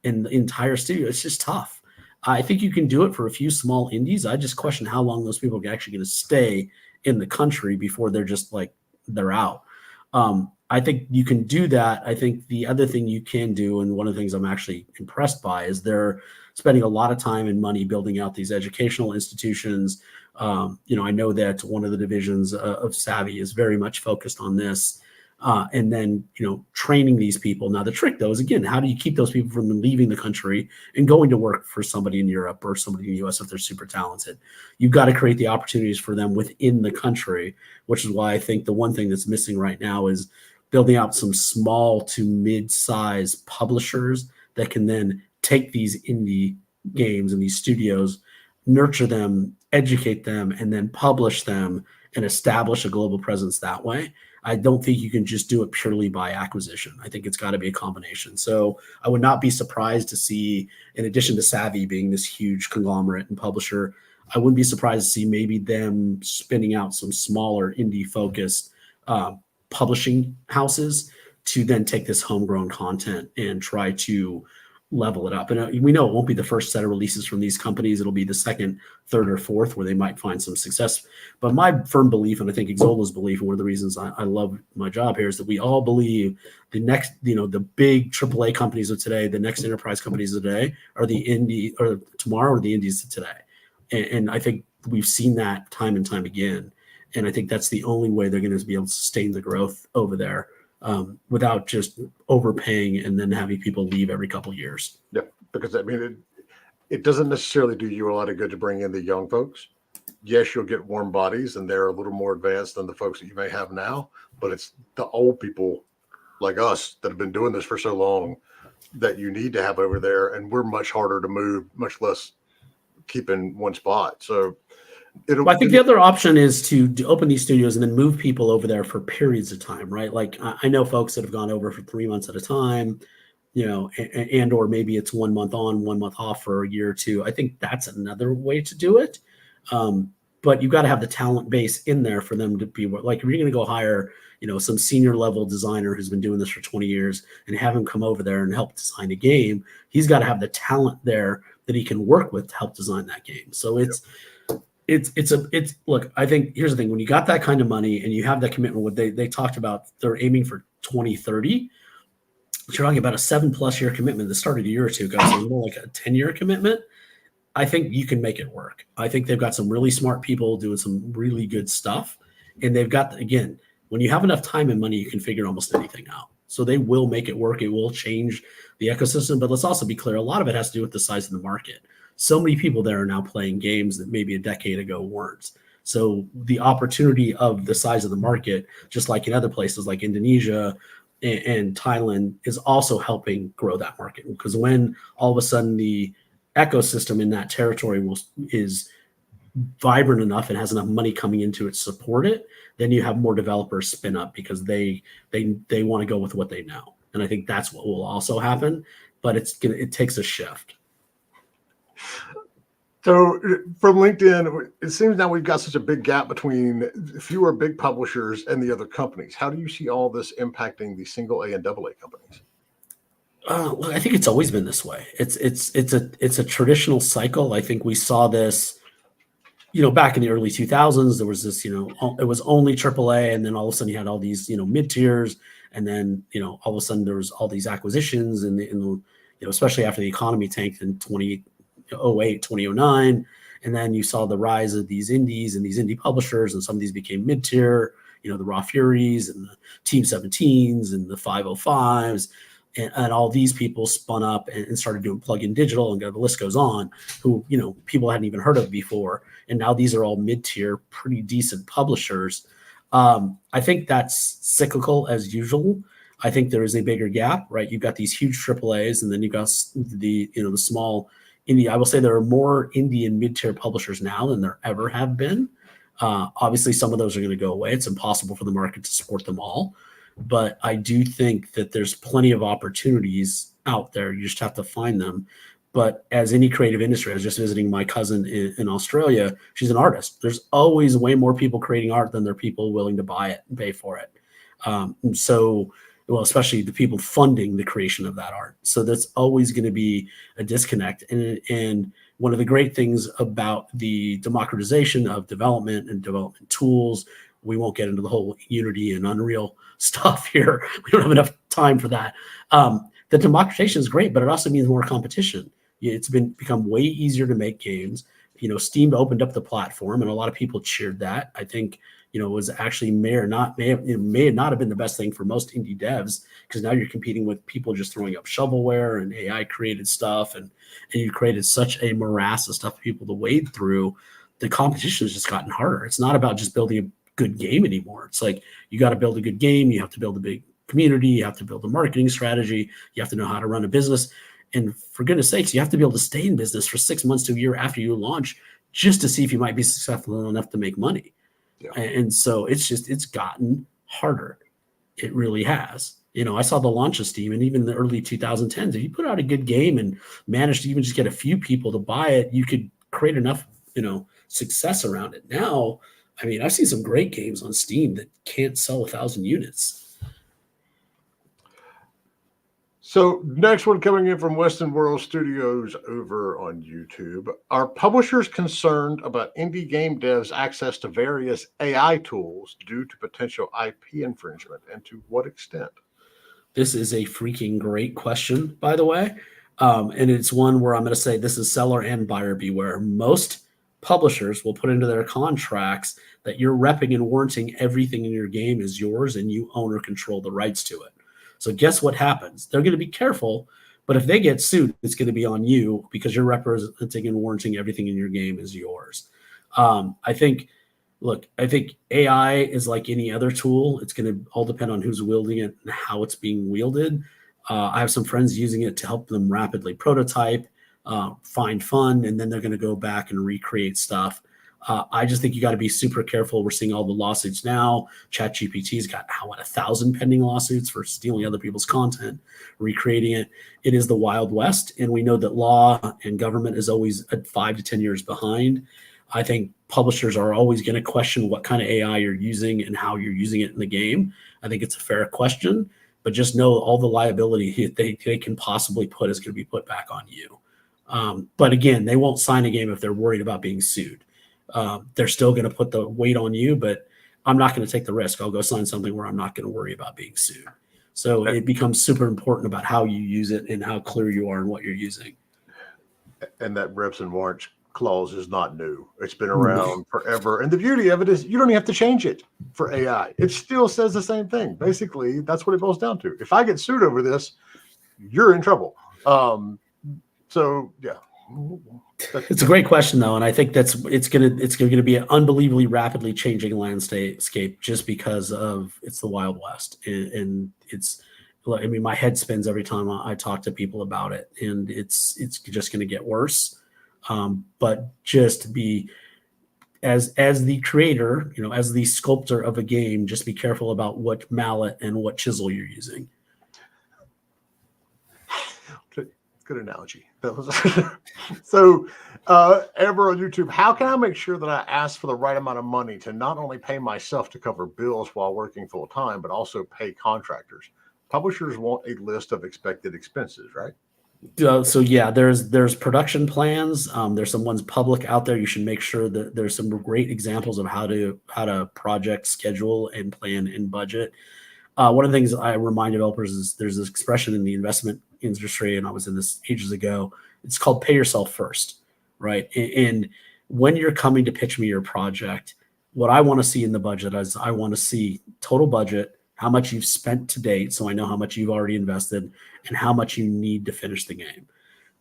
in the entire studio. It's just tough. I think you can do it for a few small indies. I just question how long those people are actually going to stay in the country before they're just like, they're out. I think you can do that. I think the other thing you can do, and one of the things I'm actually impressed by, is they're spending a lot of time and money building out these educational institutions. I know that one of the divisions of Savvy is very much focused on this. And then, training these people. Now, the trick, though, is, again, how do you keep those people from leaving the country and going to work for somebody in Europe or somebody in the U.S. if they're super talented? You've got to create the opportunities for them within the country, which is why I think the one thing that's missing right now is building out some small to mid-size publishers that can then take these indie games and these studios, nurture them, educate them, and then publish them and establish a global presence that way. I don't think you can just do it purely by acquisition. I think it's got to be a combination. So I would not be surprised to see, in addition to Savvy being this huge conglomerate and publisher, I wouldn't be surprised to see maybe them spinning out some smaller indie-focused publishing houses to then take this homegrown content and try to level it up. And we know it won't be the first set of releases from these companies. It'll be the second, third, or fourth where they might find some success. But my firm belief, and I think Xsola's belief, and one of the reasons I love my job here, is that we all believe the next, the big AAA companies of today, the next enterprise companies of today are the indie, or tomorrow are the indies of today. And I think we've seen that time and time again. And I think that's the only way they're going to be able to sustain the growth over there. Without just overpaying and then having people leave every couple of years. Yeah, because it doesn't necessarily do you a lot of good to bring in the young folks. Yes, you'll get warm bodies and they're a little more advanced than the folks that you may have now, but it's the old people like us that have been doing this for so long that you need to have over there. And we're much harder to move, much less keep in one spot. So I think the other option is to open these studios and then move people over there for periods of time, right? Like I know folks that have gone over for 3 months at a time, and or maybe it's 1 month on, 1 month off for a year or two. I think that's another way to do it. But but you got to have the talent base in there for them to be like, if you're going to go hire, some senior level designer who's been doing this for 20 years and have him come over there and help design a game, he's got to have the talent there that he can work with to help design that game. So look, I think here's the thing. When you got that kind of money and you have that commitment, what they talked about, they're aiming for 2030. You're talking about a 7+ year commitment that started a year or two ago. So more like a 10-year commitment. I think you can make it work. I think they've got some really smart people doing some really good stuff. And they've got, again, when you have enough time and money, you can figure almost anything out. So they will make it work. It will change the ecosystem. But let's also be clear, a lot of it has to do with the size of the market. So many people there are now playing games that maybe a decade ago weren't. So the opportunity of the size of the market, just like in other places like Indonesia and Thailand, is also helping grow that market. Because when all of a sudden the ecosystem in that territory is vibrant enough and has enough money coming into it to support it, then you have more developers spin up because they want to go with what they know. And I think that's what will also happen, but it takes a shift. So from LinkedIn, it seems now we've got such a big gap between fewer big publishers and the other companies. How do you see all this impacting the single A and AA companies? Look, I think it's always been this way. It's a traditional cycle. I think we saw this, back in the early 2000s. There was this, it was only AAA, and then all of a sudden you had all these, mid tiers, and then all of a sudden there was all these acquisitions, and especially after the economy tanked in 2008, 2009, and then you saw the rise of these indies and these indie publishers, and some of these became mid tier, the Raw Furies and the Team 17s and the 505s. And all these people spun up and started doing plug-in digital, and the list goes on, who, people hadn't even heard of before. And now these are all mid-tier, pretty decent publishers. I think that's cyclical as usual. I think there is a bigger gap, right? You've got these huge AAAs, and then you've got the small indie. I will say there are more indie and mid-tier publishers now than there ever have been. Obviously, some of those are going to go away. It's impossible for the market to support them all. But I do think that there's plenty of opportunities out there. You just have to find them. But as any creative industry, I was just visiting my cousin in Australia. She's an artist. There's always way more people creating art than there are people willing to buy it and pay for it. Especially the people funding the creation of that art. So that's always going to be a disconnect. And one of the great things about the democratization of development and development tools, we won't get into the whole Unity and Unreal stuff here. We don't have enough time for that. The democratization is great, but it also means more competition. It's become way easier to make games. Steam opened up the platform, and a lot of people cheered that. I think it was actually may not have been the best thing for most indie devs, because now you're competing with people just throwing up shovelware and AI created stuff, and you created such a morass of stuff for people to wade through. The competition has just gotten harder. It's not about just building a good game anymore. It's like, you got to build a good game. You have to build a big community. You have to build a marketing strategy. You have to know how to run a business. And for goodness sakes, you have to be able to stay in business for 6 months to a year after you launch, just to see if you might be successful enough to make money. Yeah. And so it's gotten harder. It really has. I saw the launch of Steam, and even in the early 2010s, if you put out a good game and managed to even just get a few people to buy it, you could create enough, success around it. Now, I've seen some great games on Steam that can't sell 1,000 units. So next one coming in from Western World Studios over on YouTube. Are publishers concerned about indie game devs' access to various AI tools due to potential IP infringement, and to what extent? This is a freaking great question, by the way. And it's one where I'm going to say this is seller and buyer beware. Most publishers will put into their contracts that you're repping and warranting everything in your game is yours, and you own or control the rights to it. So guess what happens? They're going to be careful, but if they get sued, it's going to be on you, because you're representing and warranting everything in your game is yours. I think AI is like any other tool. It's going to all depend on who's wielding it and how it's being wielded. I have some friends using it to help them rapidly prototype, find fun, and then they're going to go back and recreate stuff. I just think you got to be super careful. We're seeing all the lawsuits now. ChatGPT's got 1,000 pending lawsuits for stealing other people's content, recreating it. It is the Wild West, and we know that law and government is always 5 to 10 years behind. I think publishers are always going to question what kind of AI you're using and how you're using it in the game. I think it's a fair question, but just know all the liability they can possibly put is going to be put back on you. But again, they won't sign a game if they're worried about being sued. They're still going to put the weight on you, but I'm not going to take the risk. I'll go sign something where I'm not going to worry about being sued. So it becomes super important about how you use it and how clear you are in what you're using. And that reps and warrants clause is not new. It's been around forever. And the beauty of it is you don't even have to change it for AI. It still says the same thing. Basically, that's what it boils down to. If I get sued over this, you're in trouble. So yeah. It's a great question though, and I think it's going to be an unbelievably rapidly changing landscape just because of it's the Wild West, and it's. I mean, my head spins every time I talk to people about it, and it's just going to get worse. But just be as the creator, as the sculptor of a game, just be careful about what mallet and what chisel you're using. Good analogy. That was so. Amber on YouTube, how can I make sure that I ask for the right amount of money to not only pay myself to cover bills while working full time, but also pay contractors? Publishers want a list of expected expenses, right? So yeah, there's production plans. There's some ones public out there. You should make sure that there's some great examples of how to project schedule and plan and budget. One of the things I remind developers is there's this expression in the investment industry, and I was in this ages ago. It's called pay yourself first, right? And when you're coming to pitch me your project, what I want to see in the budget is I want to see total budget, how much you've spent to date, so I know how much you've already invested, and how much you need to finish the game.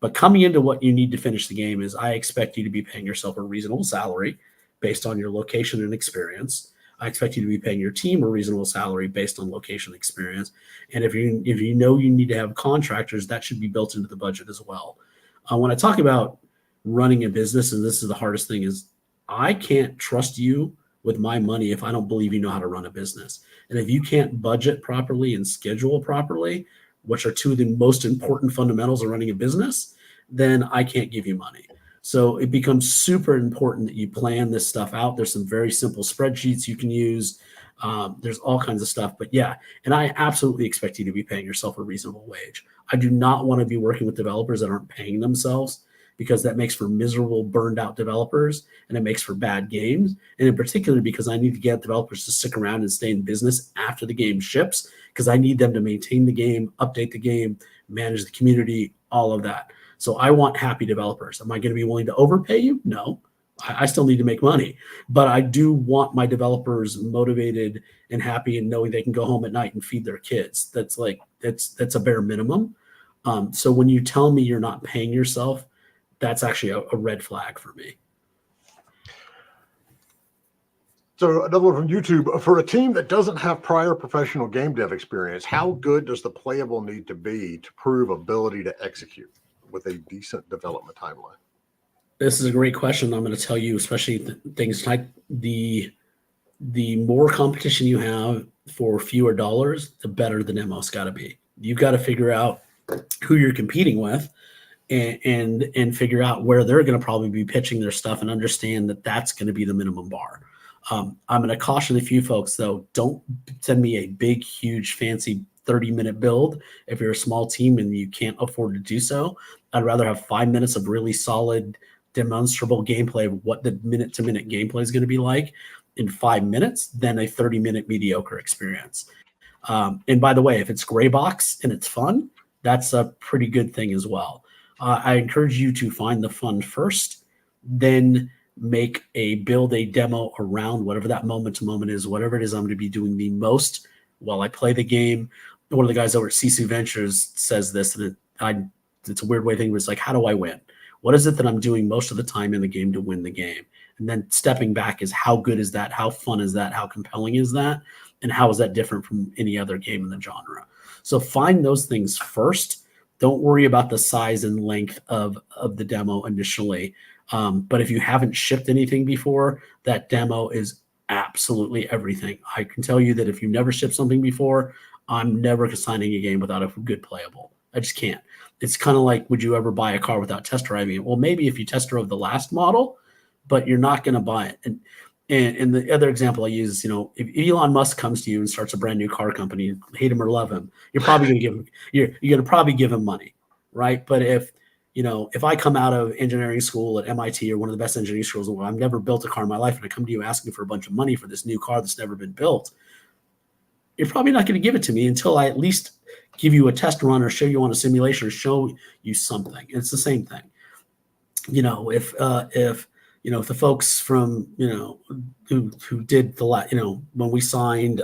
But coming into what you need to finish the game is I expect you to be paying yourself a reasonable salary based on your location and experience. I expect you to be paying your team a reasonable salary based on location and experience. And if you know you need to have contractors, that should be built into the budget as well. When I talk about running a business, and this is the hardest thing, is I can't trust you with my money if I don't believe you know how to run a business. And if you can't budget properly and schedule properly, which are two of the most important fundamentals of running a business, then I can't give you money. So it becomes super important that you plan this stuff out. There's some very simple spreadsheets you can use. There's all kinds of stuff. But yeah, and I absolutely expect you to be paying yourself a reasonable wage. I do not want to be working with developers that aren't paying themselves, because that makes for miserable, burned out developers, and it makes for bad games. And in particular, because I need to get developers to stick around and stay in business after the game ships, because I need them to maintain the game, update the game, manage the community, all of that. So I want happy developers. Am I going to be willing to overpay you? No, I still need to make money, but I do want my developers motivated and happy and knowing they can go home at night and feed their kids. That's a bare minimum. So when you tell me you're not paying yourself, that's actually a red flag for me. So another one from YouTube. For a team that doesn't have prior professional game dev experience, how good does the playable need to be to prove ability to execute with a decent development timeline? This is a great question. I'm going to tell you, especially things like the more competition you have for fewer dollars, the better the demo's got to be. You've got to figure out who you're competing with and figure out where they're going to probably be pitching their stuff and understand that that's going to be the minimum bar. I'm going to caution a few folks, though. Don't send me a big, huge, fancy 30-minute build if you're a small team and you can't afford to do so. I'd rather have 5 minutes of really solid, demonstrable gameplay of what the minute-to-minute gameplay is going to be like in 5 minutes than a 30-minute mediocre experience. And by the way, if it's gray box and it's fun, that's a pretty good thing as well. I encourage you to find the fun first, then build a demo around whatever that moment to moment is, whatever it is I'm going to be doing the most while I play the game. One of the guys over at Sisu Ventures says this, and it's a weird way of thinking, but it's like, how do I win? What is it that I'm doing most of the time in the game to win the game? And then stepping back is, how good is that? How fun is that? How compelling is that? And how is that different from any other game in the genre? So find those things first. Don't worry about the size and length of the demo initially. But if you haven't shipped anything before, that demo is absolutely everything. I can tell you that if you never shipped something before, I'm never signing a game without a good playable. I just can't. It's kind of like, would you ever buy a car without test driving it? Well, maybe if you test drove the last model, but you're not going to buy it. And the other example I use is, if Elon Musk comes to you and starts a brand new car company, hate him or love him, you're probably going to give him, you're going to probably give him money, right? But if I come out of engineering school at MIT or one of the best engineering schools, where I've never built a car in my life, and I come to you asking for a bunch of money for this new car that's never been built, you're probably not going to give it to me until I at least give you a test run or show you on a simulation or show you something. It's the same thing. If the folks from, who did when we signed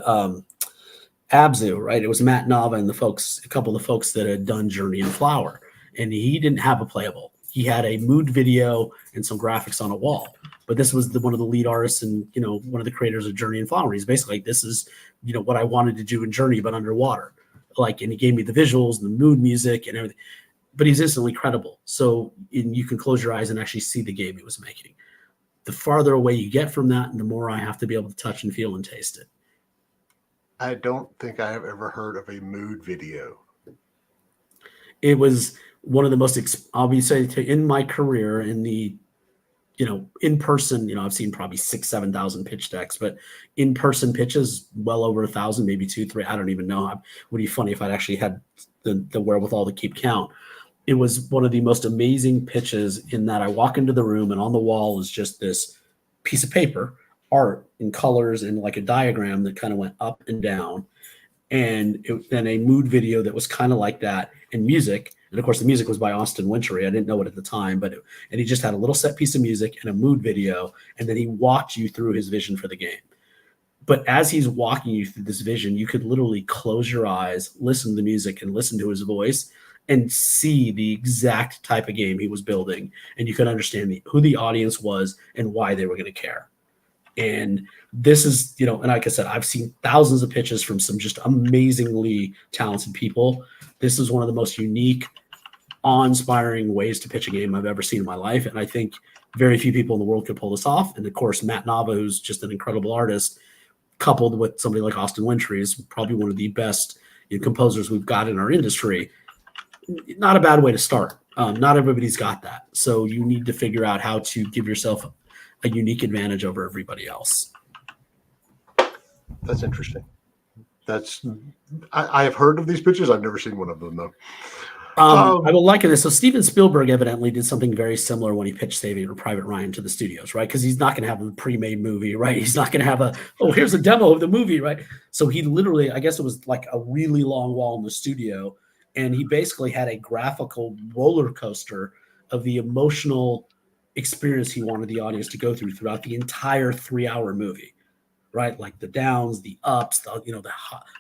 Abzu, right? It was Matt Nava and a couple of the folks that had done Journey and Flower, and he didn't have a playable. He had a mood video and some graphics on a wall. But this was one of the lead artists and, one of the creators of Journey and Flower. He's basically like, this is, what I wanted to do in Journey, but underwater. And he gave me the visuals and the mood music and everything. But he's instantly credible. So you can close your eyes and actually see the game he was making. The farther away you get from that, the more I have to be able to touch and feel and taste it. I don't think I have ever heard of a mood video. It was one of the most, obviously, in my career, in the, in person, I've seen probably 6,000-7,000 pitch decks, but in person pitches, well over 1,000, maybe 2,000, 3,000. I don't even know. It would be funny if I'd actually had the wherewithal to keep count. It was one of the most amazing pitches in that I walk into the room and on the wall is just this piece of paper, art in colors and like a diagram that kind of went up and down. And then a mood video that was kind of like that, and music. And of course, the music was by Austin Wintory. I didn't know it at the time, and he just had a little set piece of music and a mood video, and then he walked you through his vision for the game. But as he's walking you through this vision, you could literally close your eyes, listen to the music, and listen to his voice, and see the exact type of game he was building, and you could understand who the audience was and why they were going to care. And this is, and like I said, I've seen thousands of pitches from some just amazingly talented people. This is one of the most unique, awe-inspiring ways to pitch a game I've ever seen in my life. And I think very few people in the world could pull this off. And of course, Matt Nava, who's just an incredible artist, coupled with somebody like Austin Wintory, is probably one of the best composers we've got in our industry. Not a bad way to start. Not everybody's got that. So you need to figure out how to give yourself a unique advantage over everybody else. That's interesting. I have heard of these pitches. I've never seen one of them though. I will liken this. So Steven Spielberg evidently did something very similar when he pitched Saving or Private Ryan to the studios, right? Because he's not going to have a pre-made movie, right? He's not going to have here's a demo of the movie, right? So he literally, I guess it was like a really long wall in the studio, and he basically had a graphical roller coaster of the emotional experience he wanted the audience to go through throughout the entire 3-hour movie, right? Like the downs, the ups, the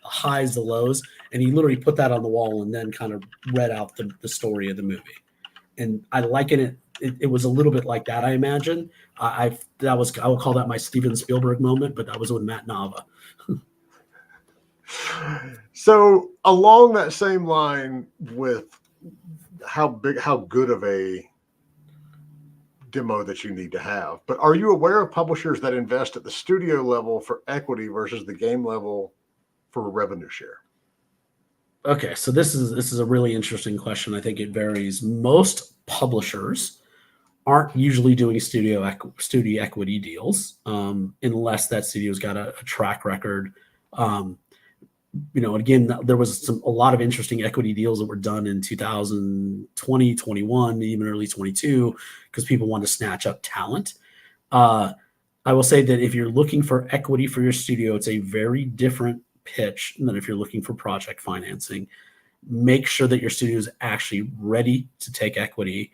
highs, the lows. And he literally put that on the wall and then kind of read out the story of the movie. And I liken it. It was a little bit like that, I imagine. I will call that my Steven Spielberg moment, but that was with Matt Nava. So along that same line with how good of a demo that you need to have, but are you aware of publishers that invest at the studio level for equity versus the game level for revenue share? Okay, so this is a really interesting question. I think it varies. Most publishers aren't usually doing studio equity deals unless that studio's got a track record. Again, there was a lot of interesting equity deals that were done in 2020, 21, even early 22, because people want to snatch up talent. I will say that if you're looking for equity for your studio, it's a very different pitch than if you're looking for project financing. Make sure that your studio is actually ready to take equity,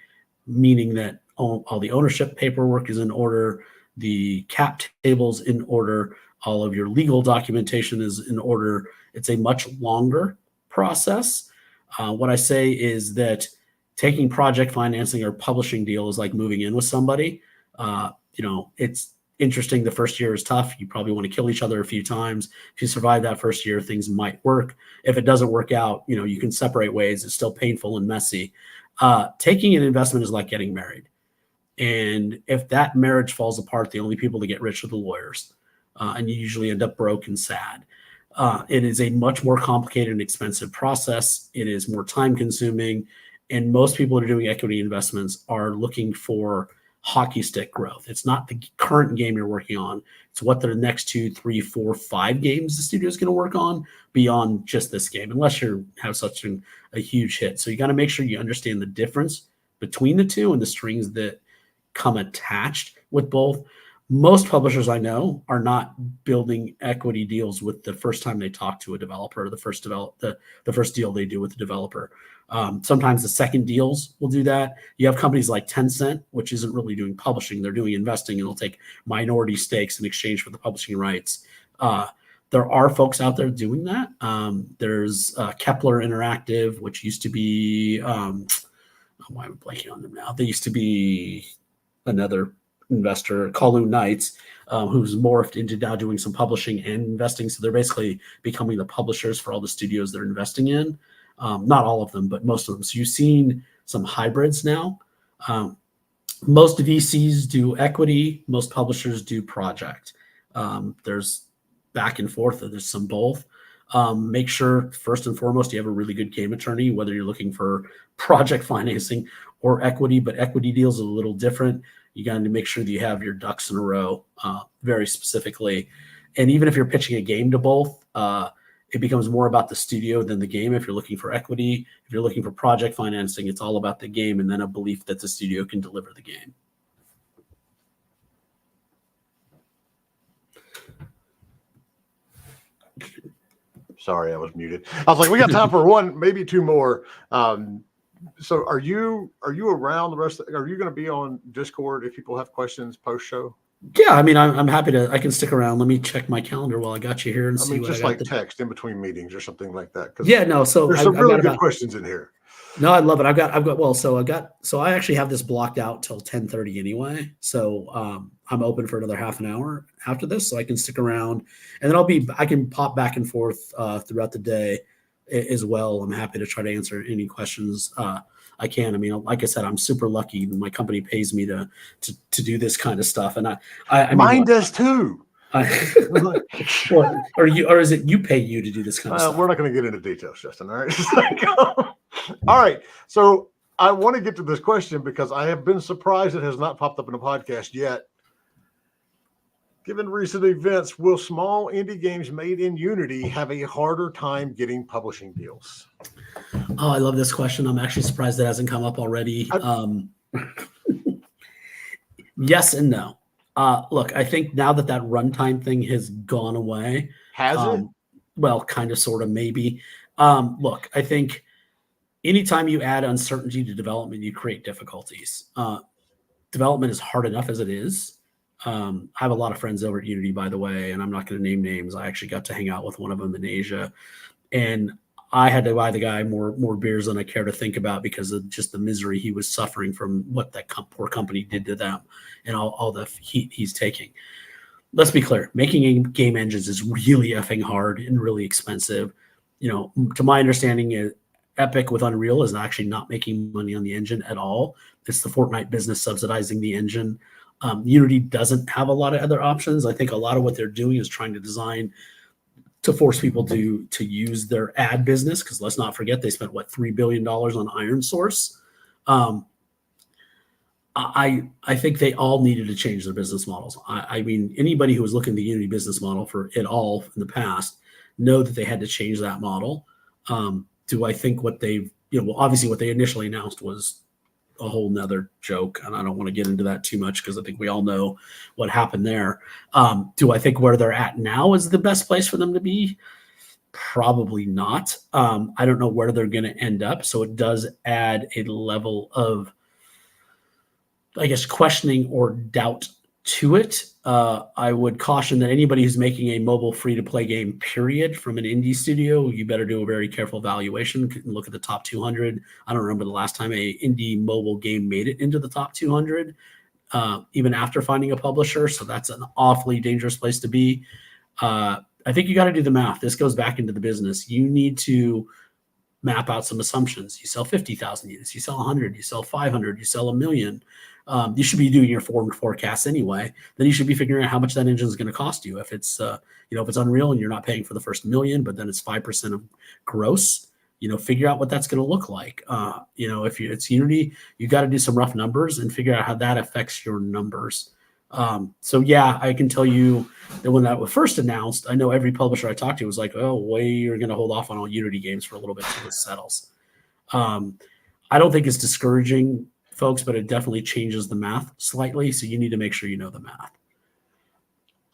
meaning that all the ownership paperwork is in order, the cap tables in order, all of your legal documentation is in order. It's a much longer process. What I say is that taking project financing or publishing deal is like moving in with somebody. It's interesting. The first year is tough. You probably want to kill each other a few times. If you survive that first year, things might work. If it doesn't work out, you can separate ways. It's still painful and messy. Taking an investment is like getting married. And if that marriage falls apart, the only people that get rich are the lawyers. And you usually end up broke and sad. It is a much more complicated and expensive process. It is more time consuming. And most people that are doing equity investments are looking for hockey stick growth. It's not the current game you're working on. It's what the next 2, 3, 4, 5 games the studio is going to work on beyond just this game, unless you have such a huge hit. So you got to make sure you understand the difference between the two and the strings that come attached with both. Most publishers I know are not building equity deals with the first time they talk to a developer, or the first deal they do with the developer. Sometimes the second deals will do that. You have companies like Tencent, which isn't really doing publishing. They're doing investing, and they'll take minority stakes in exchange for the publishing rights. There are folks out there doing that. There's Kepler Interactive, which used to be, why am I blanking on them now? They used to be another investor, Kowloon Knights, who's morphed into now doing some publishing and investing. So they're basically becoming the publishers for all the studios they're investing in. Not all of them, but most of them. So you've seen some hybrids now. Most VCs do equity. Most publishers do project. There's back and forth. There's some both. Make sure, first and foremost, you have a really good game attorney, whether you're looking for project financing or equity, but equity deals are a little different. You got to make sure that you have your ducks in a row very specifically. And even if you're pitching a game to both, it becomes more about the studio than the game. If you're looking for equity, if you're looking for project financing, it's all about the game and then a belief that the studio can deliver the game. Sorry, I was muted. I was like, we got time for one, maybe two more. So are you around the rest? Are you going to be on Discord if people have questions post show? Yeah, I mean, I'm happy to. I can stick around. Let me check my calendar while I got you here and see. Just like text in between meetings or something like that. Yeah, no. So there's some really good questions in here. No, I love it. I've got. So I actually have this blocked out till 10:30 anyway. So I'm open for another half an hour after this, so I can stick around, and then I can pop back and forth throughout the day as well. I'm happy to try to answer any questions I can. I mean, like I said, I'm super lucky. My company pays me to do this kind of stuff, and I mine does too. or is it you pay you to do this kind of stuff? We're not going to get into details, Justin. All right. All right. So I want to get to this question because I have been surprised it has not popped up in a podcast yet. Given recent events, will small indie games made in Unity have a harder time getting publishing deals? Oh, I love this question. I'm actually surprised that hasn't come up already. Yes and no. Look, I think now that runtime thing has gone away. Has it? Well, kind of, sort of, maybe. Look, I think anytime you add uncertainty to development, you create difficulties. Development is hard enough as it is. I have a lot of friends over at Unity, by the way, and I'm not going to name names. I actually got to hang out with one of them in Asia, and I had to buy the guy more beers than I care to think about because of just the misery he was suffering from what that poor company did to them and all the heat he's taking. Let's be clear. Making game engines is really effing hard and really expensive. You know, to my understanding, Epic with Unreal is actually not making money on the engine at all. It's the Fortnite business subsidizing the engine. Unity doesn't have a lot of other options. I think a lot of what they're doing is trying to design to force people to use their ad business, because let's not forget they spent $3 billion on Iron Source. I think they all needed to change their business models. I mean, anybody who was looking at the Unity business model for it all in the past know that they had to change that model. Do I think what they've, obviously what they initially announced was a whole nother joke, and I don't want to get into that too much because I think we all know what happened there. Do I think where they're at now is the best place for them to be? Probably not. I don't know where they're going to end up. So it does add a level of, I guess, questioning or doubt to it. I would caution that anybody who's making a mobile free-to-play game, period, from an indie studio, you better do a very careful evaluation. Look at the top 200. I don't remember the last time a indie mobile game made it into the top 200, even after finding a publisher. So that's an awfully dangerous place to be. I think you got to do the math. This goes back into the business. You need to map out some assumptions. You sell 50,000 units, you sell 100, you sell 500, you sell 1 million. You should be doing your forward forecasts anyway. Then you should be figuring out how much that engine is going to cost you. If it's, if it's Unreal and you're not paying for the first 1 million, but then it's 5% of gross, figure out what that's going to look like. If it's Unity, you got to do some rough numbers and figure out how that affects your numbers. So yeah, I can tell you that when that was first announced, I know every publisher I talked to was like, oh, you're going to hold off on all Unity games for a little bit till this settles. I don't think it's discouraging folks, but it definitely changes the math slightly. So you need to make sure you know the math.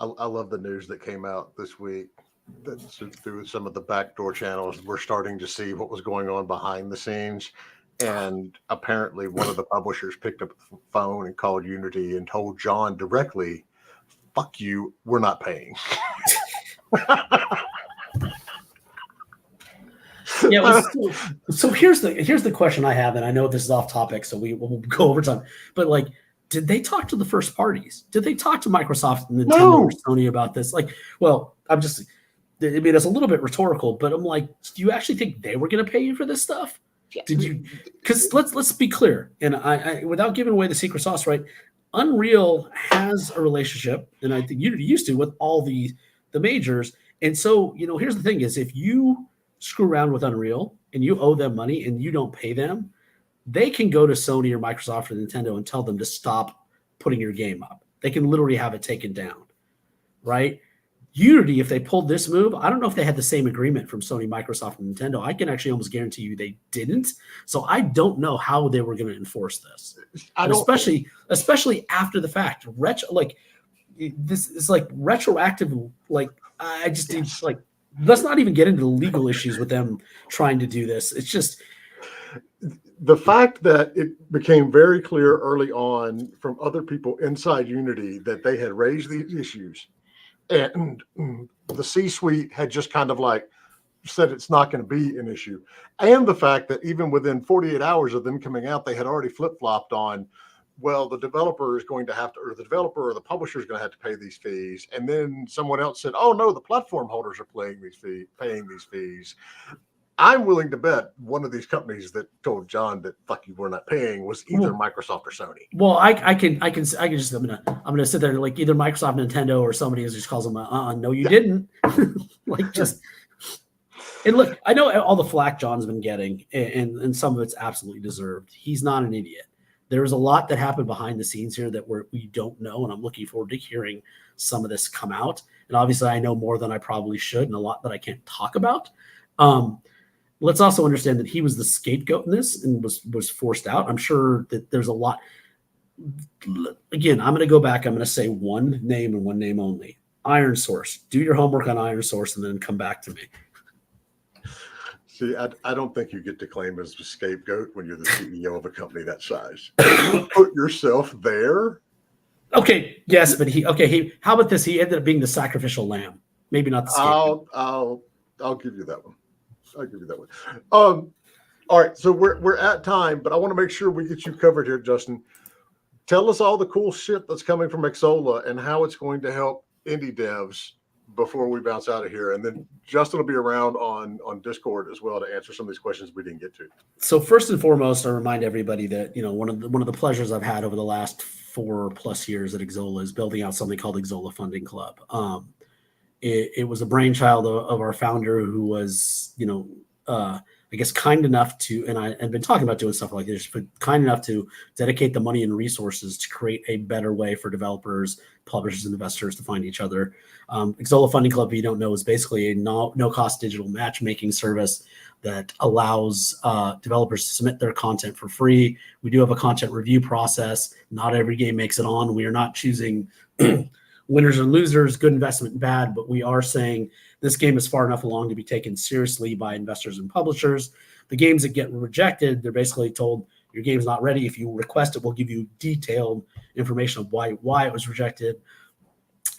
I love the news that came out this week that through some of the backdoor channels, we're starting to see what was going on behind the scenes. And apparently one of the publishers picked up the phone and called Unity and told John directly, fuck you, we're not paying. Yeah. So here's the question I have, and I know this is off topic, so we'll go over time. But like, did they talk to the first parties? Did they talk to Microsoft and Nintendo or Sony about this? Like, well, it's a little bit rhetorical, but I'm like, do you actually think they were going to pay you for this stuff? Did you? Because let's be clear, and I without giving away the secret sauce, right? Unreal has a relationship, and I think Unity used to, with all the majors. And so, here's the thing: is if you screw around with Unreal and you owe them money and you don't pay them, they can go to Sony or Microsoft or Nintendo and tell them to stop putting your game up. They can literally have it taken down, right? Unity, if they pulled this move, I don't know if they had the same agreement from Sony, Microsoft, and Nintendo. I can actually almost guarantee you they didn't. So I don't know how they were going to enforce this, especially after the fact. This is like retroactive. Like I just need like. Let's not even get into the legal issues with them trying to do this. It's just the fact that it became very clear early on from other people inside Unity that they had raised these issues, and the C-suite had just kind of like said it's not going to be an issue. And the fact that even within 48 hours of them coming out, they had already flip-flopped on, well, the developer is going to have to, or the developer or the publisher is going to have to pay these fees. And then someone else said, oh no, the platform holders are paying these fees. I'm willing to bet one of these companies that told John that fuck you, we're not paying was either Microsoft or Sony. Well, I'm gonna sit there and like either Microsoft, Nintendo, or somebody just calls them no, you didn't. Like just and look, I know all the flack John's been getting, and some of it's absolutely deserved. He's not an idiot. There's a lot that happened behind the scenes here that we don't know, and I'm looking forward to hearing some of this come out. And obviously, I know more than I probably should, and a lot that I can't talk about. Let's also understand that he was the scapegoat in this and was forced out. I'm sure that there's a lot. Again, I'm going to go back. I'm going to say one name and one name only. Iron Source. Do your homework on Iron Source and then come back to me. See, I don't think you get to claim as a scapegoat when you're the CEO of a company that size. You put yourself there. Okay, yes, but how about this? He ended up being the sacrificial lamb. Maybe not the scapegoat. I'll give you that one. All right, so we're at time, but I want to make sure we get you covered here, Justin. Tell us all the cool shit that's coming from Exola and how it's going to help indie devs before we bounce out of here. And then Justin will be around on Discord as well to answer some of these questions we didn't get to. So first and foremost, I remind everybody that one of the pleasures I've had over the last 4+ years at Exola is building out something called Xsolla Funding Club. It was a brainchild of our founder who was, I guess kind enough to, and I've been talking about doing stuff like this, but kind enough to dedicate the money and resources to create a better way for developers, publishers, and investors to find each other. Xsolla Funding Club, if you don't know, is basically a no-cost digital matchmaking service that allows developers to submit their content for free. We do have a content review process. Not every game makes it on. We are not choosing winners and losers, good investment and bad, but we are saying this game is far enough along to be taken seriously by investors and publishers. The games that get rejected, they're basically told your game's not ready. If you request it, we'll give you detailed information of why it was rejected.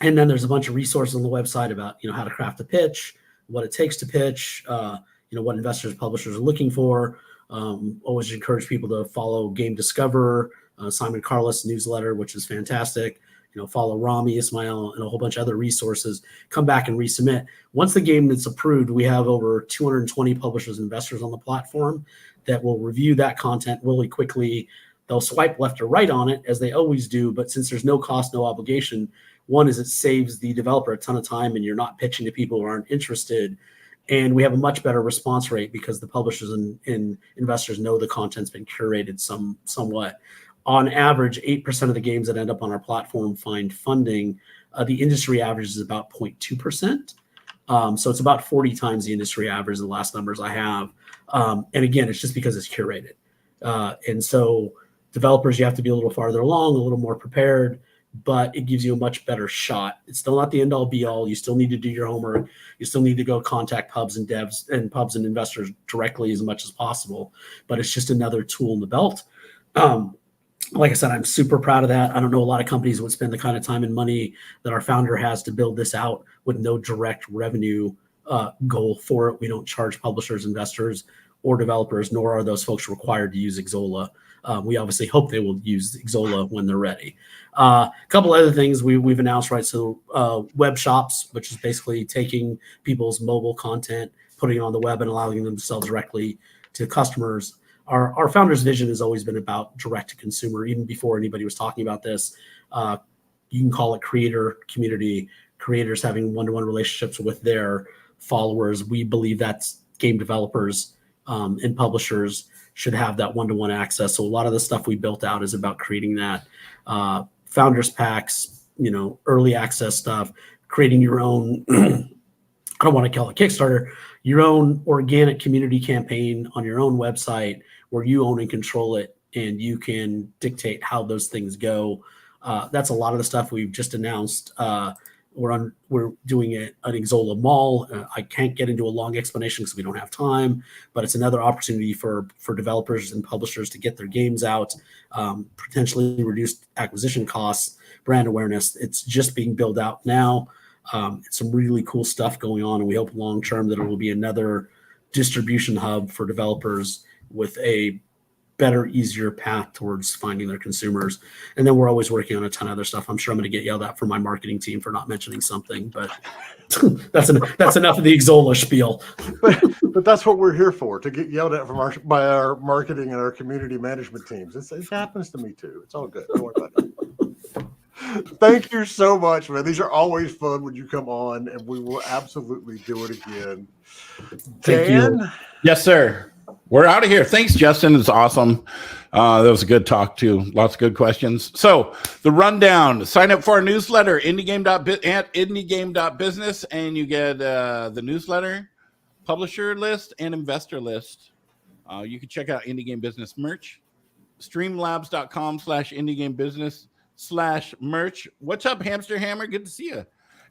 And then there's a bunch of resources on the website about how to craft a pitch, what it takes to pitch, what investors and publishers are looking for. Always encourage people to follow Game Discover, Simon Carlos newsletter, which is fantastic. Follow Rami, Ismail, and a whole bunch of other resources. Come back and resubmit. Once the game is approved, we have over 220 publishers and investors on the platform that will review that content really quickly. They'll swipe left or right on it, as they always do, but since there's no cost, no obligation, one is it saves the developer a ton of time and you're not pitching to people who aren't interested. And we have a much better response rate because the publishers and investors know the content's been curated somewhat. On average, 8% of the games that end up on our platform find funding. The industry average is about 0.2%. So it's about 40 times the industry average, the last numbers I have. And again, it's just because it's curated. And so developers, you have to be a little farther along, a little more prepared, but it gives you a much better shot. It's still not the end all be all. You still need to do your homework. You still need to go contact pubs and devs and pubs and investors directly as much as possible. But it's just another tool in the belt. Like I said, I'm super proud of that. I don't know a lot of companies would spend the kind of time and money that our founder has to build this out with no direct revenue goal for it. We don't charge publishers, investors, or developers, nor are those folks required to use Exola. We obviously hope they will use Exola when they're ready. A couple other things we've announced, right? So web shops, which is basically taking people's mobile content, putting it on the web and allowing them to sell directly to customers. Our founder's vision has always been about direct to consumer, even before anybody was talking about this. You can call it creator community, creators having one-to-one relationships with their followers. We believe that's game developers and publishers should have that one-to-one access. So a lot of the stuff we built out is about creating that. Founders packs, early access stuff, creating your own, I don't want to call it Kickstarter, your own organic community campaign on your own website where you own and control it and you can dictate how those things go. That's a lot of the stuff we've just announced. We're doing it at Exola Mall. I can't get into a long explanation because we don't have time, but it's another opportunity for developers and publishers to get their games out, potentially reduce acquisition costs, brand awareness. It's just being built out now. It's some really cool stuff going on, and we hope long term that it will be another distribution hub for developers with a better, easier path towards finding their consumers. And then we're always working on a ton of other stuff. I'm sure I'm going to get yelled at from my marketing team for not mentioning something, but that's enough of the Exola spiel. But that's what we're here for, to get yelled at by our marketing and our community management teams. It happens to me too. It's all good. Don't worry about it. Thank you so much, man. These are always fun when you come on, and we will absolutely do it again. Thank Dan? you. Yes, sir. We're out of here. Thanks, Justin. It's awesome. That was a good talk, too. Lots of good questions. So the rundown, sign up for our newsletter, IndieGame.business, and you get the newsletter, publisher list, and investor list. You can check out Indie Game Business merch, streamlabs.com/IndieGameBusiness/merch. What's up, Hamster Hammer? Good to see you.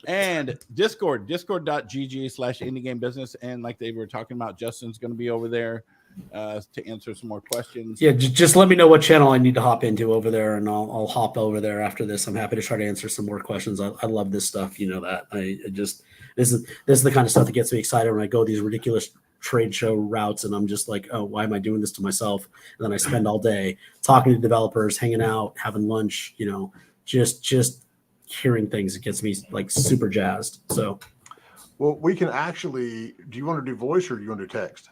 And discord.gg/IndieGameBusiness. And like they were talking about, Justin's going to be over there to answer some more questions. Yeah, just let me know what channel I need to hop into over there, and I'll hop over there after this. I'm happy to try to answer some more questions. I love this stuff. You know that. This is the kind of stuff that gets me excited when I go these ridiculous trade show routes, and I'm just like, oh, why am I doing this to myself? And then I spend all day talking to developers, hanging out, having lunch. Just hearing things. It gets me like super jazzed. So, well, we can actually. Do you want to do voice or do you want to do text?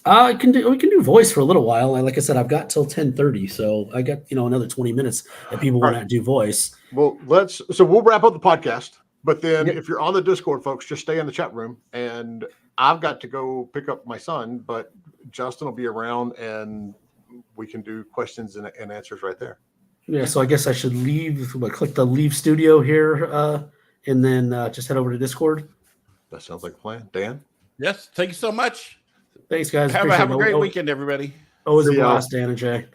we can do voice for a little while. And like I said, I've got till 10:30, so I got another 20 minutes if people want to do voice. Well, we'll wrap up the podcast. But then if you're on the Discord, folks, just stay in the chat room. And I've got to go pick up my son, but Justin will be around and we can do questions and answers right there. Yeah, so I guess I should click the leave studio here, and then just head over to Discord. That sounds like a plan. Dan? Yes, thank you so much. Thanks, guys. Have a great weekend, everybody. Always a blast, Dan and Jay.